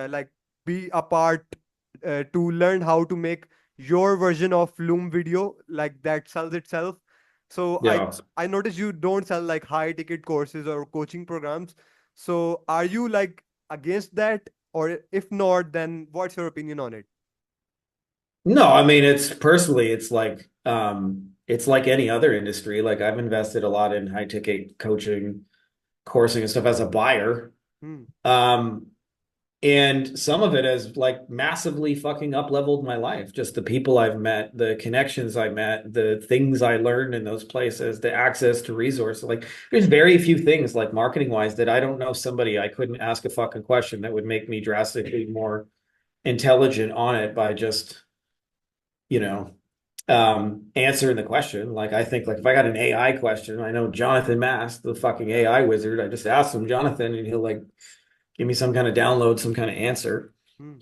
like be a part to learn how to make your version of Loom video like that sells itself. So Yeah. I noticed you don't sell like high ticket courses or coaching programs. So are you like against that, or if not, then what's your opinion on it? No, I mean it's personally it's like any other industry. Like I've invested a lot in high ticket coaching, coursing and stuff as a buyer. Hmm. Um And some of it has like massively fucking up leveled my life. Just the people I've met, the connections I met, the things I learned in those places, the access to resources. Like there's very few things like marketing wise that I don't know somebody I couldn't ask a fucking question that would make me drastically more intelligent on it by just, you know, answering the question. Like I think like if I got an AI question, I know Jonathan Mast, the fucking AI wizard, I just ask him Jonathan and he'll like give me some kind of download, some kind of answer. Hmm.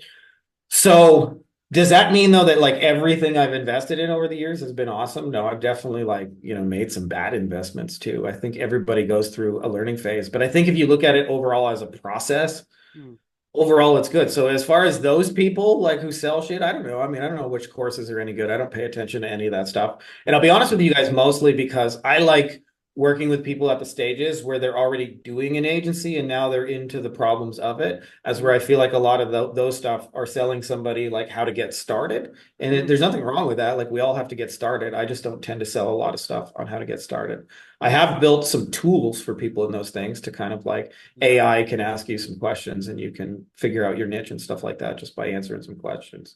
So does that mean though that like everything I've invested in over the years has been awesome? No, I've definitely like, made some bad investments too. I think everybody goes through a learning phase, but I think if you look at it overall as a process, Hmm. overall it's good. So as far as those people like who sell shit, I don't know. I mean, I don't know which courses are any good. I don't pay attention to any of that stuff. And I'll be honest with you guys mostly because I like working with people at the stages where they're already doing an agency and now they're into the problems of it, as where Hmm. I feel like a lot of those stuff are selling somebody like how to get started. And Hmm. there's nothing wrong with that. Like we all have to get started. I just don't tend to sell a lot of stuff on how to get started. I have built some tools for people in those things to kind of like Yeah. AI can ask you some questions and you can figure out your niche and stuff like that just by answering some questions.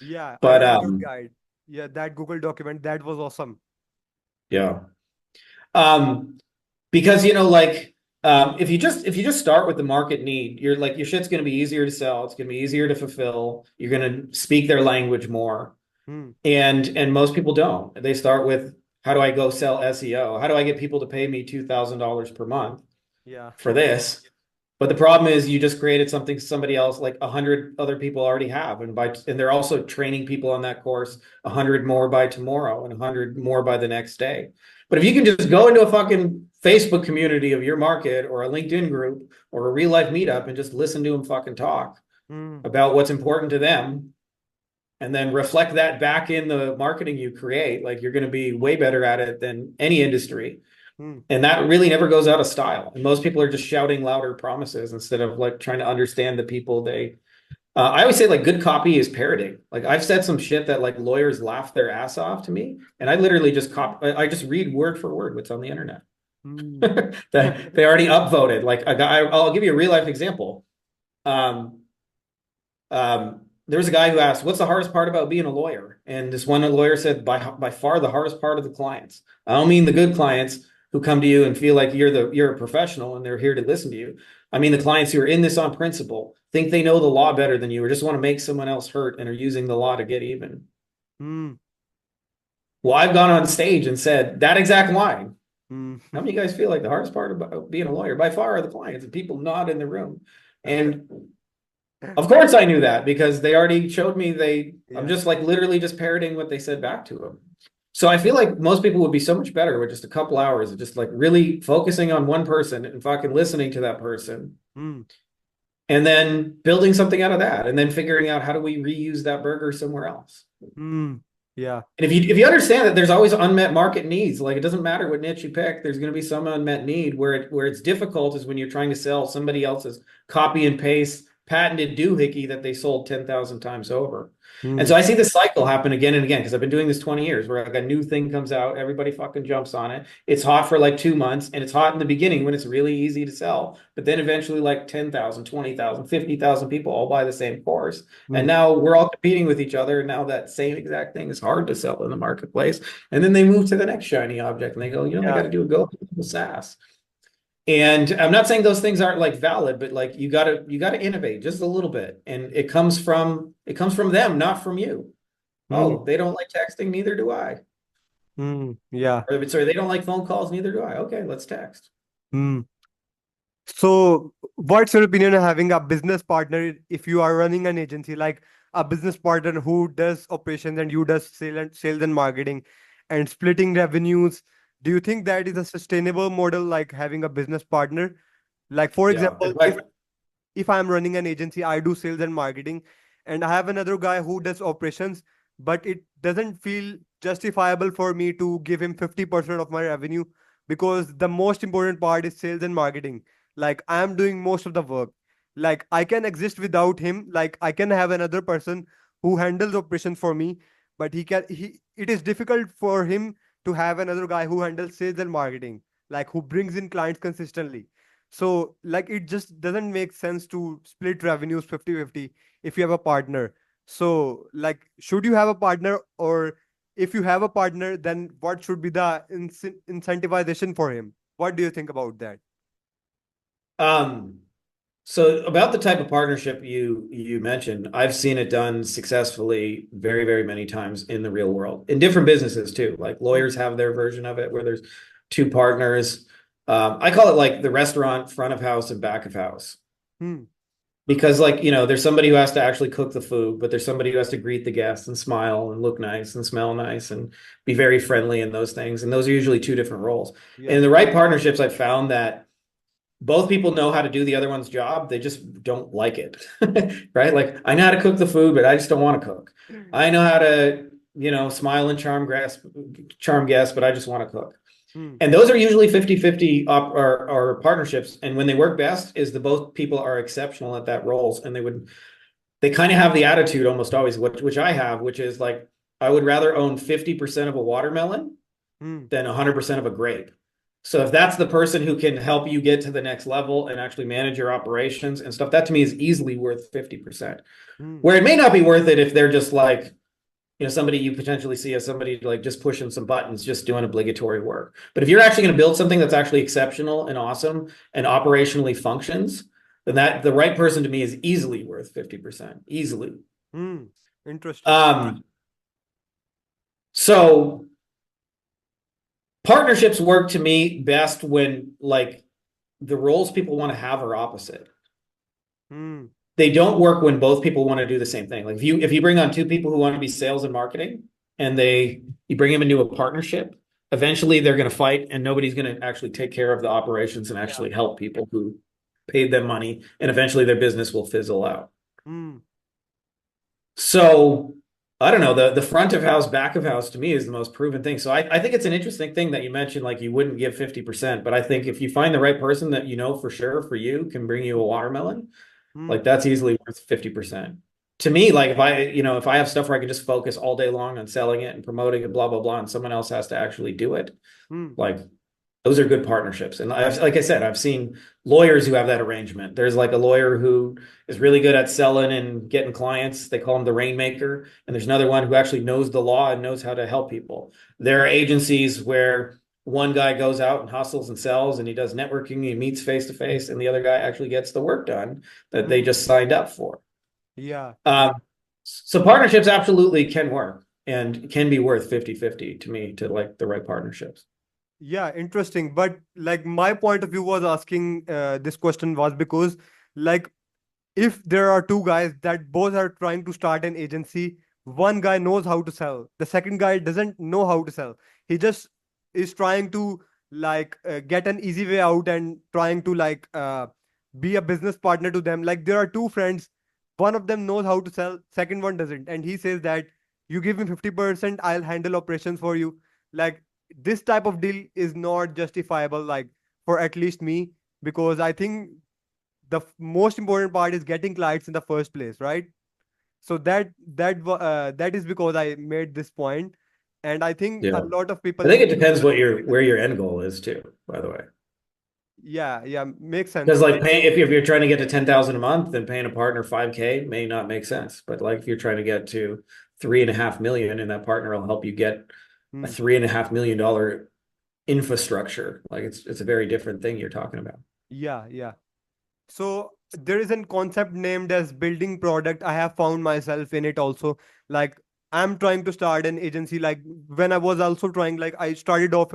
Yeah, I But saw your guide. Yeah, that Google document, that was awesome. yeah. Um because like if you just start with the market need, you're like your shit's going to be easier to sell, it's going to be easier to fulfill, you're going to speak their language more. Hmm. And most people don't. They start with how do I go sell SEO? How do I get people to pay me $2,000 per month Yeah. for this? But the problem is you just created something somebody else, like 100 other people already have. And they're also training people on that course, 100 more by tomorrow and 100 more by the next day. But if you can just go into a fucking Facebook community of your market or a LinkedIn group or a real life meetup and just listen to them fucking talk Hmm. about what's important to them and then reflect that back in the marketing you create, like you're going to be way better at it than any industry. Hmm. And that really never goes out of style. And most people are just shouting louder promises instead of like trying to understand the people they. I always say like good copy is parroting. Like I've said some shit that like lawyers laugh their ass off to me, and I literally just I just read word for word what's on the internet. Hmm. That they already upvoted. Like a guy, I'll give you a real life example. Um, there was a guy who asked, "What's the hardest part about being a lawyer?" And this one lawyer said, "By far the hardest part of the clients. I don't mean the good clients who come to you and feel like you're a professional and they're here to listen to you. I mean the clients who are in this on principle, think they know the law better than you, or just want to make someone else hurt and are using the law to get even." Hmm. Well, I've gone on stage and said that exact line. Hmm. How many of you guys feel like the hardest part about being a lawyer by far are the clients and people not in the room? And of course I knew that because they already showed me I'm Yeah. just like literally just parroting what they said back to them. So I feel like most people would be so much better with just a couple hours of just like really focusing on one person and fucking listening to that person Hmm. and then building something out of that and then figuring out how do we reuse that burger somewhere else. Hmm. Yeah. And if you understand that there's always unmet market needs, like it doesn't matter what niche you pick, there's going to be some unmet need where it's difficult is when you're trying to sell somebody else's copy and paste patented doohickey that they sold 10,000 times over. And Hmm. so I see this cycle happen again and again because I've been doing this 20 years where like a new thing comes out, everybody fucking jumps on it. It's hot for like 2 months and it's hot in the beginning when it's really easy to sell. But then eventually like 10,000, 20,000, 50,000 people all buy the same course. And Hmm. now we're all competing with each other. And now that same exact thing is hard to sell in the marketplace. And then they move to the next shiny object and they go, they got Yeah. to do a go SaaS. And I'm not saying those things aren't like valid, but like you gotta innovate just a little bit. And it comes from them, not from you. Hmm. Oh, they don't like texting, neither do I. Hmm. Yeah. Or sorry, they don't like phone calls, neither do I. Okay, let's text. Hmm. So, what's your opinion on having a business partner if you are running an agency, like a business partner who does operations and you does sales and marketing and splitting revenues? Do you think that is a sustainable model, like having a business partner? Like, for Yeah. example, if I'm running an agency, I do sales and marketing, and I have another guy who does operations, but it doesn't feel justifiable for me to give him 50% of my revenue because the most important part is sales and marketing. Like I am doing most of the work. Like I can exist without him. Like I can have another person who handles operations for me, but he it is difficult for him to have another guy who handles sales and marketing, like who brings in clients consistently. So like it just doesn't make sense to split revenues 50-50 if you have a partner. So like should you have a partner, or if you have a partner, then what should be the incentivization for him? What do you think about that? Um, so about the type of partnership you mentioned, I've seen it done successfully very, very many times in the real world, in different businesses too. Like Hmm. lawyers have their version of it where there's two partners. I call it like the restaurant front of house and back of house. Hmm. Because like, there's somebody who has to actually cook the food, but there's somebody who has to greet the guests and smile and look nice and smell nice and be very friendly and those things. And those are usually two different roles. And Yeah. in the right partnerships, I've found that both people know how to do the other one's job. They just don't like it. Right? Like I know how to cook the food, but I just don't want to cook. I know how to, smile and charm guests, but I just want to cook. Hmm. And those are usually 50-50 or partnerships. And when they work best is the both people are exceptional at that roles. And they kind of have the attitude almost always, which I have, which is like, I would rather own 50% of a watermelon Hmm. than 100% of a grape. So if that's the person who can help you get to the next level and actually manage your operations and stuff, that to me is easily worth 50%. Hmm. Where it may not be worth it if they're just like, somebody you potentially see as somebody like just pushing some buttons, just doing obligatory work. But if you're actually going to build something that's actually exceptional and awesome and operationally functions, then that the right person to me is easily worth 50%. Easily. Hmm. Interesting. Um, so partnerships work to me best when like the roles people want to have are opposite. Hmm. They don't work when both people want to do the same thing. Like if you bring on two people who want to be sales and marketing and you bring them into a partnership, eventually they're going to fight and nobody's going to actually take care of the operations and Yeah. actually help people who paid them money, and eventually their business will fizzle out. Hmm. So I don't know, the front of house, back of house to me is the most proven thing. So I think it's an interesting thing that you mentioned, like you wouldn't give 50%, but I think if you find the right person that you know for sure for you can bring you a watermelon, Hmm. like that's easily worth 50%. To me, like if I have stuff where I can just focus all day long on selling it and promoting it, blah, blah, blah, and someone else has to actually do it, Hmm. like those are good partnerships. And like I said, I've seen lawyers who have that arrangement. There's like a lawyer who is really good at selling and getting clients. They call him the rainmaker. And there's another one who actually knows the law and knows how to help people. There are agencies where one guy goes out and hustles and sells and he does networking, he meets face to face, and the other guy actually gets the work done that they Hmm. just signed up for. Yeah. Um, so partnerships absolutely can work and can be worth 50-50 to me, to like the right partnerships. Yeah, interesting. But like my point of view was asking this question was because like if there are two guys that both are trying to start an agency, one guy knows how to sell, the second guy doesn't know how to sell. He just is trying to get an easy way out and trying to be a business partner to them. Like there are two friends, one of them knows how to sell, second one doesn't, and he says that you give me 50%, I'll handle operations for you. Like this type of deal is not justifiable, like for at least me, because I think the most important part is getting clients in the first place, right? So that is because I made this point, and I think a Yeah. lot of I people. think it depends where your end goal is too, by the way. Yeah, yeah, makes Because sense. like paying if you're trying to get to 10,000 a month, then paying a partner 5K may not make sense. But like if you're trying to get to 3.5 million and that partner will help you get a Hmm. $3.5 million infrastructure, like it's a very different thing you're talking about. Yeah, yeah. So there is a concept named as building product. I have found myself in it also. Like I'm trying to start an agency. Like when I was also trying, like I started off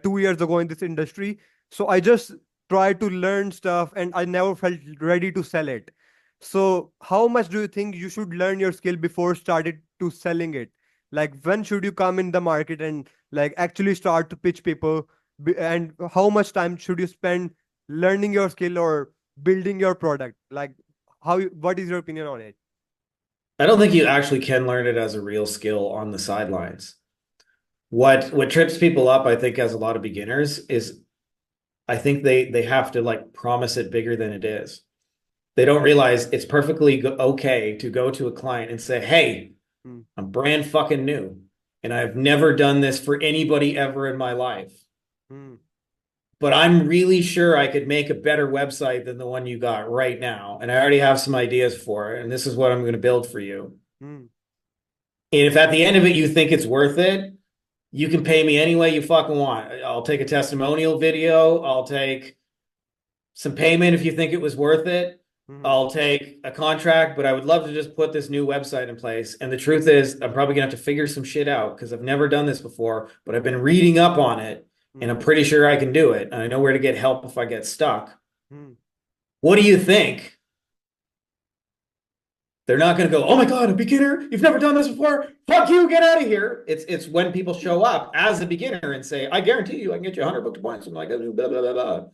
2 years ago in this industry. So I just tried to learn stuff, and I never felt ready to sell it. So how much do you think you should learn your skill before started to selling it? Like when should you come in the market and like actually start to pitch people? And how much time should you spend learning your skill or building your product? Like what is your opinion on it? I don't think you actually can learn it as a real skill on the sidelines. What trips people up, I think, as a lot of beginners is I think they have to like promise it bigger than it is. They don't realize it's perfectly okay to go to a client and say, "Hey, Hmm. I'm brand fucking new and I've never done this for anybody ever in my life. Hmm. but I'm really sure I could make a better website than the one you got right now. And I already have some ideas for it. And this is what I'm going to build for you. Hmm. And if at the end of it you think it's worth it, you can pay me any way you fucking want. I'll take a testimonial video. I'll take some payment if you think it was worth it. Hmm. I'll take a contract, but I would love to just put this new website in place. And the truth is, I'm probably gonna have to figure some shit out because I've never done this before, but I've been reading up on it and Hmm. I'm pretty sure I can do it. And I know where to get help if I get stuck. Hmm. What do you think? They're not going to go, oh my God, a beginner? You've never done this before? Fuck you, get out of here. It's when people show up as a beginner and say, I guarantee you I can get you 100 book points. I'm like, blah, blah, blah, blah.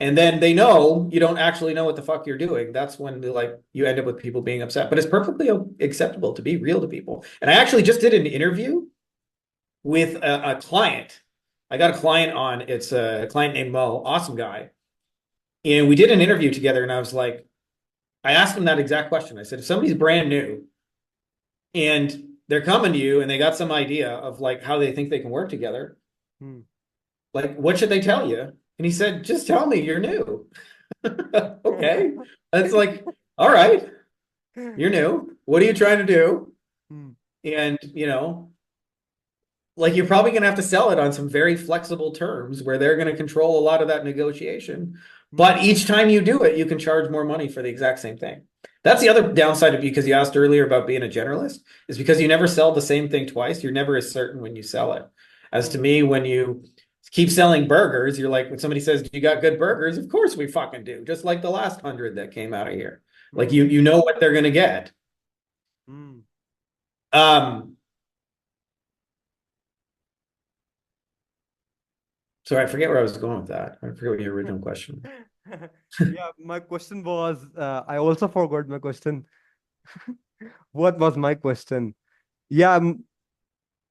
And then they know you don't actually know what the fuck you're doing. That's when like you end up with people being upset. But it's perfectly acceptable to be real to people. And I actually just did an interview with a client. I got a client on. It's a client named Mo, awesome guy. And we did an interview together, and I was like, I asked him that exact question. I said, if somebody's brand new and they're coming to you and they got some idea of like how they think they can work together, Hmm. like what should they tell you? And he said, just tell me you're new. Okay. That's like, all right, you're new. What are you trying to do? Hmm. And, like you're probably going to have to sell it on some very flexible terms where they're going to control a lot of that negotiation. Hmm. But each time you do it, you can charge more money for the exact same thing. That's the other downside of because you asked earlier about being a generalist is because you never sell the same thing twice. You're never as certain when you sell it. As to Hmm. me, when you keep selling burgers, you're like, when somebody says, you got good burgers? Of course we fucking do. Just like the last 100 that came out of here. Like Hmm. you know what they're going to get. Hmm. Um, sorry, I forget where I was going with that. I forget what your original question. Yeah, my question was, I also forgot my question. What was my question? Yeah,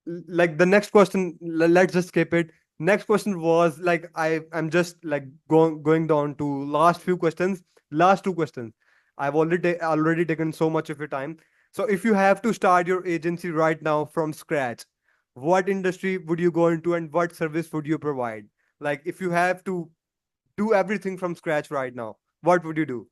like the next question, let's just skip it. Next question was like I'm just like going down to last few questions, last two questions. I've already taken so much of your time. So if you have to start your agency right now from scratch, what industry would you go into and what service would you provide? Like if you have to do everything from scratch right now, what would you do?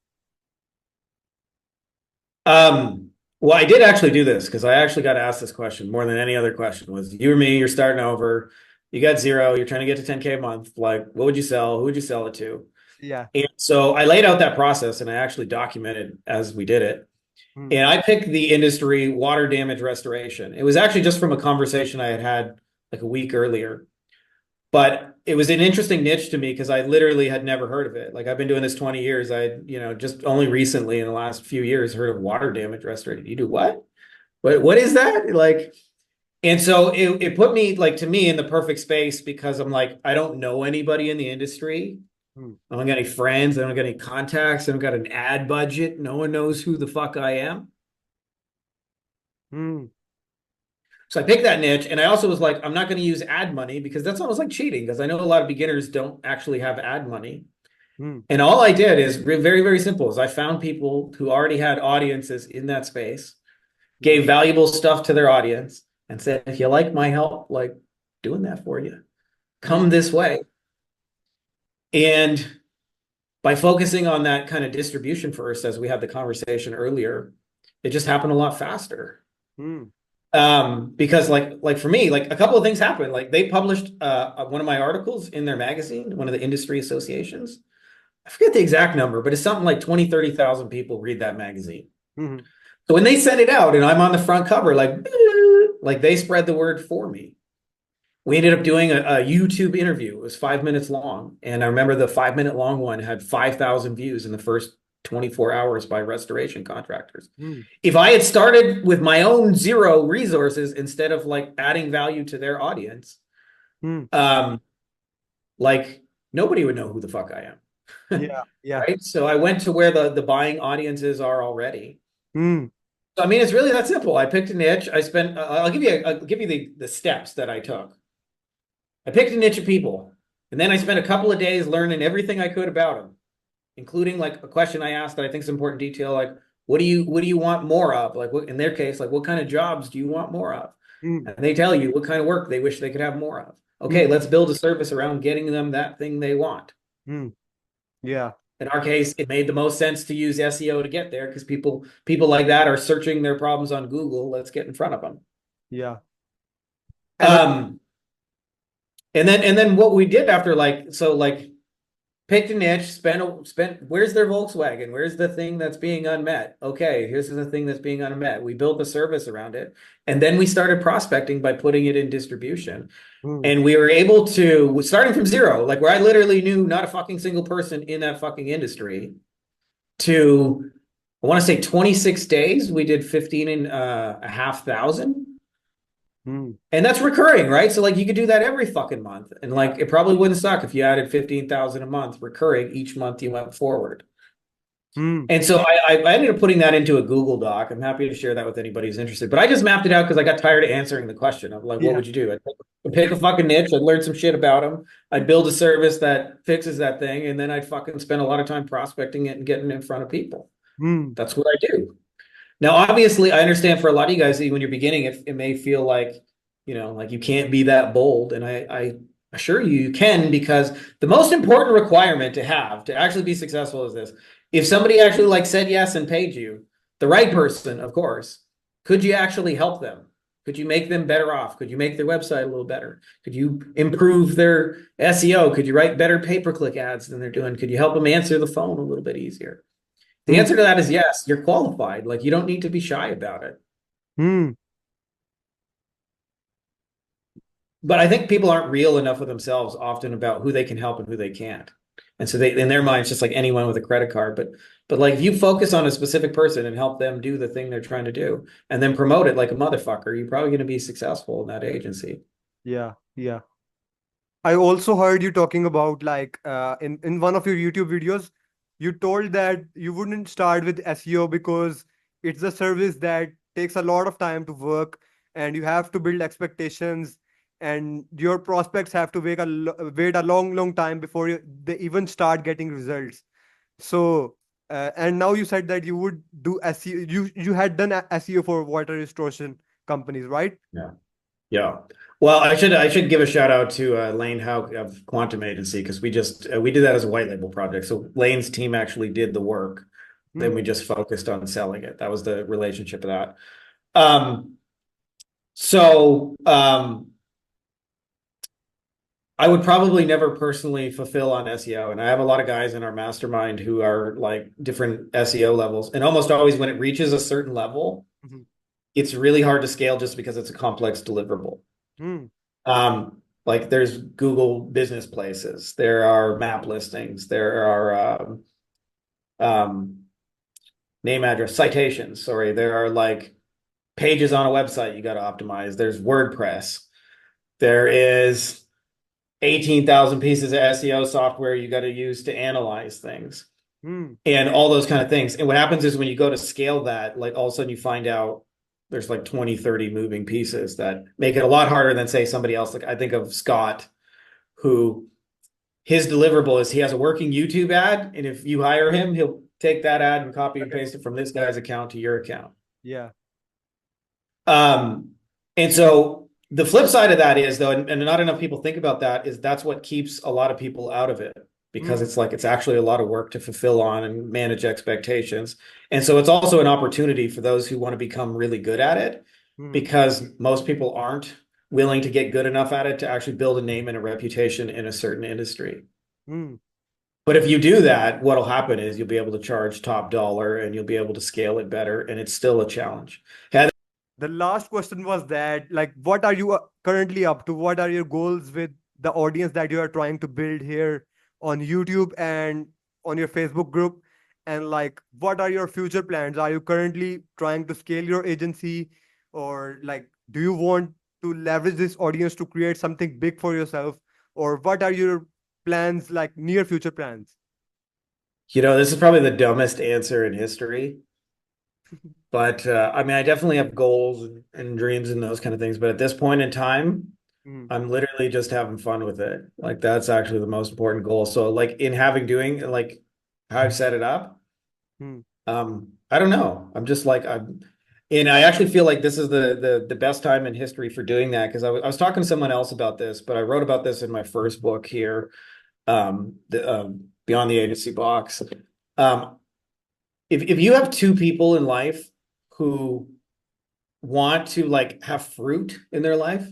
Um, well, I did actually do this because I actually got asked this question more than any other question was you or me, you're starting over, you got zero, you're trying to get to 10K a month. Like, what would you sell? Who would you sell it to? Yeah. And so I laid out that process and I actually documented as we did it. Hmm. And I picked the industry water damage restoration. It was actually just from a conversation I had had like a week earlier. But it was an interesting niche to me because I literally had never heard of it. Like I've been doing this 20 years. Just only recently in the last few years heard of water damage restoration. You do what? What is that? Like, and so it put me like to me in the perfect space because I'm like, I don't know anybody in the industry. Hmm. I don't got any friends. I don't got any contacts. I don't got an ad budget. No one knows who the fuck I am. Hmm. So I picked that niche, and I also was like, I'm not going to use ad money because that's almost like cheating because I know a lot of beginners don't actually have ad money. Hmm. And all I did is very, very simple is I found people who already had audiences in that space, Hmm. gave valuable stuff to their audience, and said, if you like my help, like doing that for you, Hmm. come this way. And by focusing on that kind of distribution first, as we had the conversation earlier, it just happened a lot faster. Hmm. Because like for me, like a couple of things happened. Like they published one of my articles in their magazine, one of the industry associations. I forget the exact number, but it's something like 20, 30,000 people read that magazine. Hmm. So when they sent it out and I'm on the front cover, like they spread the word for me. We ended up doing a YouTube interview. It was 5 minutes long. And I remember the 5 minute long one had 5,000 views in the first 24 hours by restoration contractors. Hmm. If I had started with my own zero resources instead of like adding value to their audience, Hmm. um, like nobody would know who the fuck I am. Yeah. Yeah. Right. So I went to where the buying audiences are already. Hmm. So I mean, it's really that simple. I picked a niche. I spent. I'll give you the steps that I took. I picked a niche of people, and then I spent a couple of days learning everything I could about them, including like a question I asked that I think is important detail, like what do you want more of? Like what, in their case, like what kind of jobs do you want more of? Hmm. And they tell you what kind of work they wish they could have more of. Okay, Hmm. let's build a service around getting them that thing they want. Hmm. Yeah. In our case, it made the most sense to use SEO to get there because people like that are searching their problems on Google. Let's get in front of them. Yeah. And Um, and then what we did after like picked a niche, spent where's their Volkswagen? Where's the thing that's being unmet? Okay, here's the thing that's being unmet. We built a service around it. And then we started prospecting by putting it in distribution. hmm. And we were able to, starting from zero, like where I literally knew not a fucking single person in that fucking industry, to I want to say 26 days, we did 15 and a half thousand. Hmm. And that's recurring, right? So like you could do that every fucking month. And like it probably wouldn't suck if you added 15,000 a month recurring each month you went forward. Hmm. And so I ended up putting that into a Google Doc. I'm happy to share that with anybody who's interested. But I just mapped it out because I got tired of answering the question of like, what Yeah. would you do? I'd pick a fucking niche. I'd learn some shit about them. I'd build a service that fixes that thing. And then I'd fucking spend a lot of time prospecting it and getting it in front of people. Hmm. That's what I do. Now, obviously, I understand for a lot of you guys, when you're beginning, it may feel like, like you can't be that bold. And I assure you, you can, because the most important requirement to have to actually be successful is this. If somebody actually like said yes and paid you, the right person, of course, could you actually help them? Could you make them better off? Could you make their website a little better? Could you improve their SEO? Could you write better pay-per-click ads than they're doing? Could you help them answer the phone a little bit easier? The Hmm. answer to that is yes, you're qualified. Like you don't need to be shy about it. Hmm. But I think people aren't real enough with themselves often about who they can help and who they can't. And so they in their mind, it's just like anyone with a credit card. But like if you focus on a specific person and help them do the thing they're trying to do and then promote it like a motherfucker, you're probably going to be successful in that agency. Yeah. Yeah. I also heard you talking about like in one of your YouTube videos, you told that you wouldn't start with SEO because it's a service that takes a lot of time to work, and you have to build expectations, and your prospects have to wait a long, long time before they even start getting results. So, and now you said that you would do SEO. You had done SEO for water restoration companies, right? Yeah. Yeah. Well, I should give a shout out to Lane Hauk of Quantum Agency because we did that as a white label project. So Lane's team actually did the work. Then Hmm. we just focused on selling it. That was the relationship of that. Um, so I would probably never personally fulfill on SEO. And I have a lot of guys in our mastermind who are like different SEO levels. And almost always when it reaches a certain level, Mhm. it's really hard to scale just because it's a complex deliverable. Hmm. Like there's Google business places, there are map listings, there are um, name address citations. Sorry, there are like pages on a website you got to optimize. There's WordPress. There is 18,000 pieces of SEO software you got to use to analyze things Hmm. and all those kind of things. And what happens is when you go to scale that, like all of a sudden you find out there's like 20, 30 moving pieces that make it a lot harder than say somebody else. Like I think of Scott, who his deliverable is he has a working YouTube ad. And if you hire him, he'll take that ad and copy and paste it from this guy's account to your account. Yeah. Um, and so the flip side of that is though, and not enough people think about that, is that's what keeps a lot of people out of it because Hmm. it's like it's actually a lot of work to fulfill on and manage expectations. And so it's also an opportunity for those who want to become really good at it Hmm. because most people aren't willing to get good enough at it to actually build a name and a reputation in a certain industry. Hmm. But if you do that, what'll happen is you'll be able to charge top dollar and you'll be able to scale it better. And it's still a challenge. The last question was that, like, what are you currently up to? What are your goals with the audience that you are trying to build here on YouTube and on your Facebook group? And like, what are your future plans? Are you currently trying to scale your agency, or like, do you want to leverage this audience to create something big for yourself? Or what are your plans, like near future plans? This is probably the dumbest answer in history, but I mean, I definitely have goals and dreams and those kind of things. But at this point in time, Mm, I'm literally just having fun with it. Like that's actually the most important goal. So, like in having doing like how I've set it up, mm, I don't know. I'm just like I'm. And I actually feel like this is the best time in history for doing that because I was talking to someone else about this, but I wrote about this in my first book here, Beyond the Agency Box. Um, if you have two people in life who want to like have fruit in their life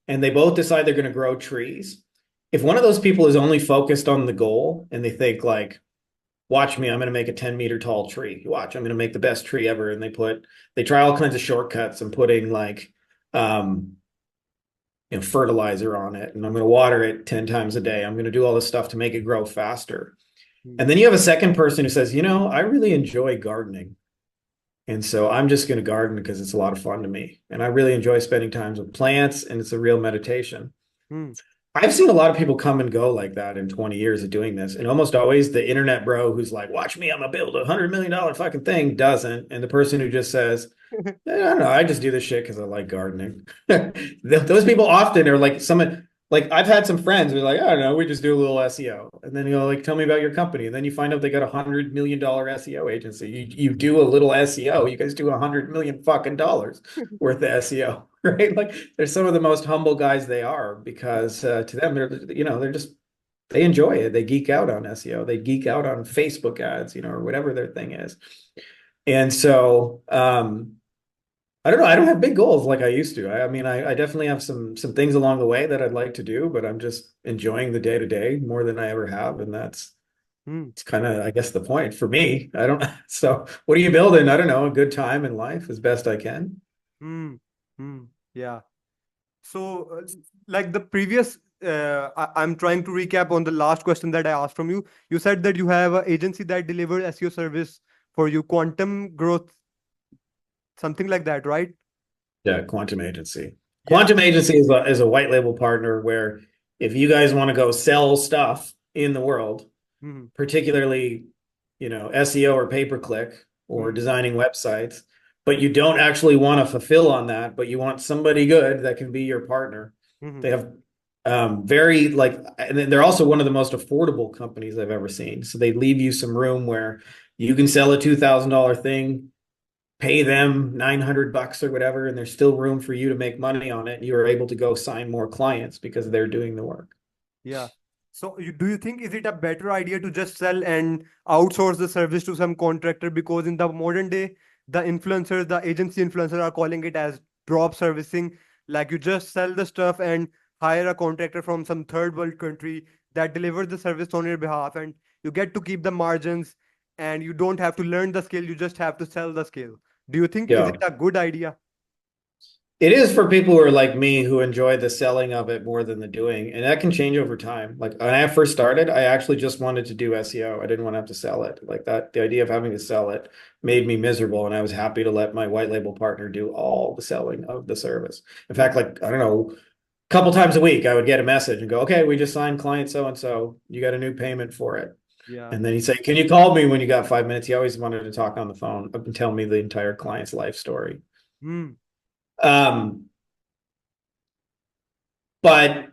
and they both decide they're going to grow trees, if one of those people is only focused on the goal and they think like, watch me, I'm going to make a 10-meter tall tree. Watch, I'm going to make the best tree ever. And they try all kinds of shortcuts and putting like, um, fertilizer on it. And I'm going to water it 10 times a day. I'm going to do all this stuff to make it grow faster. Hmm. And then you have a second person who says, I really enjoy gardening. And so I'm just going to garden because it's a lot of fun to me. And I really enjoy spending time with plants and it's a real meditation. Hmm. I've seen a lot of people come and go like that in 20 years of doing this. And almost always the internet bro who's like, watch me, I'm gonna build $100 million fucking thing doesn't. And the person who just says, I don't know, I just do this shit because I like gardening. Those people often are like someone like I've had some friends who are like, I don't know, we just do a little SEO. And then like, tell me about your company. And then you find out they got $100 million SEO agency. You do a little SEO, you guys do $100 million fucking dollars worth of SEO. Right? Like they're some of the most humble guys they are because to them they're just they enjoy it. They geek out on SEO. They geek out on Facebook ads, or whatever their thing is. And so I don't know. I don't have big goals like I used to. I mean, I definitely have some things along the way that I'd like to do, but I'm just enjoying the day to day more than I ever have, and Hmm. it's kind of I guess the point for me. I don't. So what are you building? I don't know. A good time in life as best I can. Hmm. Hmm. Yeah. So, like the previous, I'm trying to recap on the last question that I asked from you. You said that you have an agency that delivers SEO service for you, Quantum Growth, something like that, right? Yeah, Quantum Agency. Yeah. Quantum Agency is a white label partner where if you guys want to go sell stuff in the world, Hmm. particularly, SEO or pay per click or Hmm. designing websites, but you don't actually want to fulfill on that, but you want somebody good that can be your partner. Hmm. They have very like, and then they're also one of the most affordable companies I've ever seen. So they leave you some room where you can sell a $2,000 thing, pay them $900 or whatever, and there's still room for you to make money on it. You are able to go sign more clients because they're doing the work. Yeah. So, do you think is it a better idea to just sell and outsource the service to some contractor? Because in the modern day, the influencers, the agency influencers are calling it as drop servicing. Like you just sell the stuff and hire a contractor from some third world country that delivers the service on your behalf, and you get to keep the margins, and you don't have to learn the skill. You just have to sell the skill. Do you think is Yeah. it a good idea? It is for people who are like me who enjoy the selling of it more than the doing. And that can change over time. Like when I first started, I actually just wanted to do SEO. I didn't want to have to sell it. Like that, the idea of having to sell it made me miserable. And I was happy to let my white label partner do all the selling of the service. In fact, like, I don't know, a couple times a week, I would get a message and go, okay, we just signed client so and so. You got a new payment for it. Yeah. And then he'd say, can you call me when you got 5 minutes? He always wanted to talk on the phone and tell me the entire client's life story. Hmm. Um, But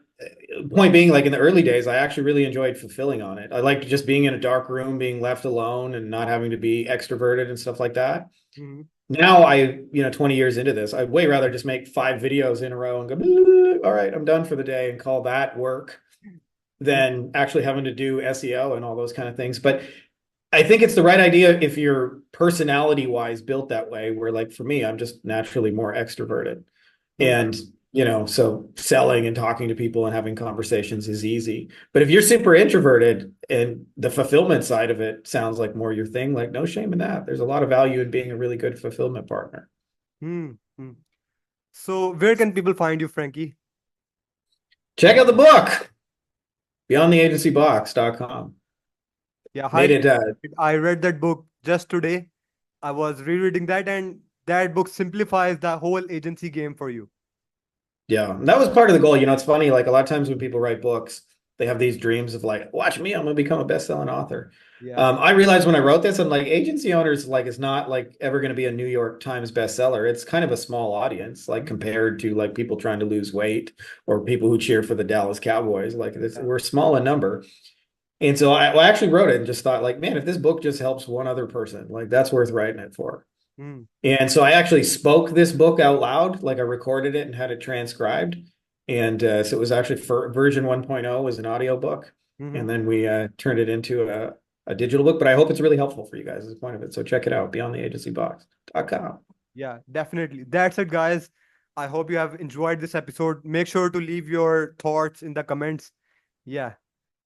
point being, like in the early days, I actually really enjoyed fulfilling on it. I liked just being in a dark room, being left alone and not having to be extroverted and stuff like that. Hmm. Now 20 years into this, I'd way rather just make 5 videos in a row and go, "Blah, all right, I'm done for the day and call that work than actually having to do SEO and all those kind of things. But I think it's the right idea if you're personality wise built that way, where like for me, I'm just naturally more extroverted. Hmm. And, so selling and talking to people and having conversations is easy. But if you're super introverted and the fulfillment side of it sounds like more your thing, like no shame in that. There's a lot of value in being a really good fulfillment partner. Hmm. Hmm. So, where can people find you, Frankie? Check out the book, beyondtheagencybox.com. Yeah, Made highly it recommended. I read that book just today. I was rereading that, and that book simplifies the whole agency game for you. Yeah, that was part of the goal. It's funny, like a lot of times when people write books, they have these dreams of like, watch me, I'm gonna become a best-selling author. Yeah. I realized when I wrote this, I'm like, agency owners, like, it's not like ever going to be a New York Times bestseller. It's kind of a small audience, like Mhm. compared to like people trying to lose weight or people who cheer for the Dallas Cowboys. Like this, Yeah. we're small in number. And so I actually wrote it and just thought like, man, if this book just helps one other person, like that's worth writing it for. Mm. And so I actually spoke this book out loud, like I recorded it and had it transcribed. And so it was actually for version 1.0 was an audio book. Mm-hmm. And then we turned it into a digital book. But I hope it's really helpful for you guys is the point of it. So check it out, beyondtheagencybox.com. Yeah, definitely. That's it, guys. I hope you have enjoyed this episode. Make sure to leave your thoughts in the comments. Yeah.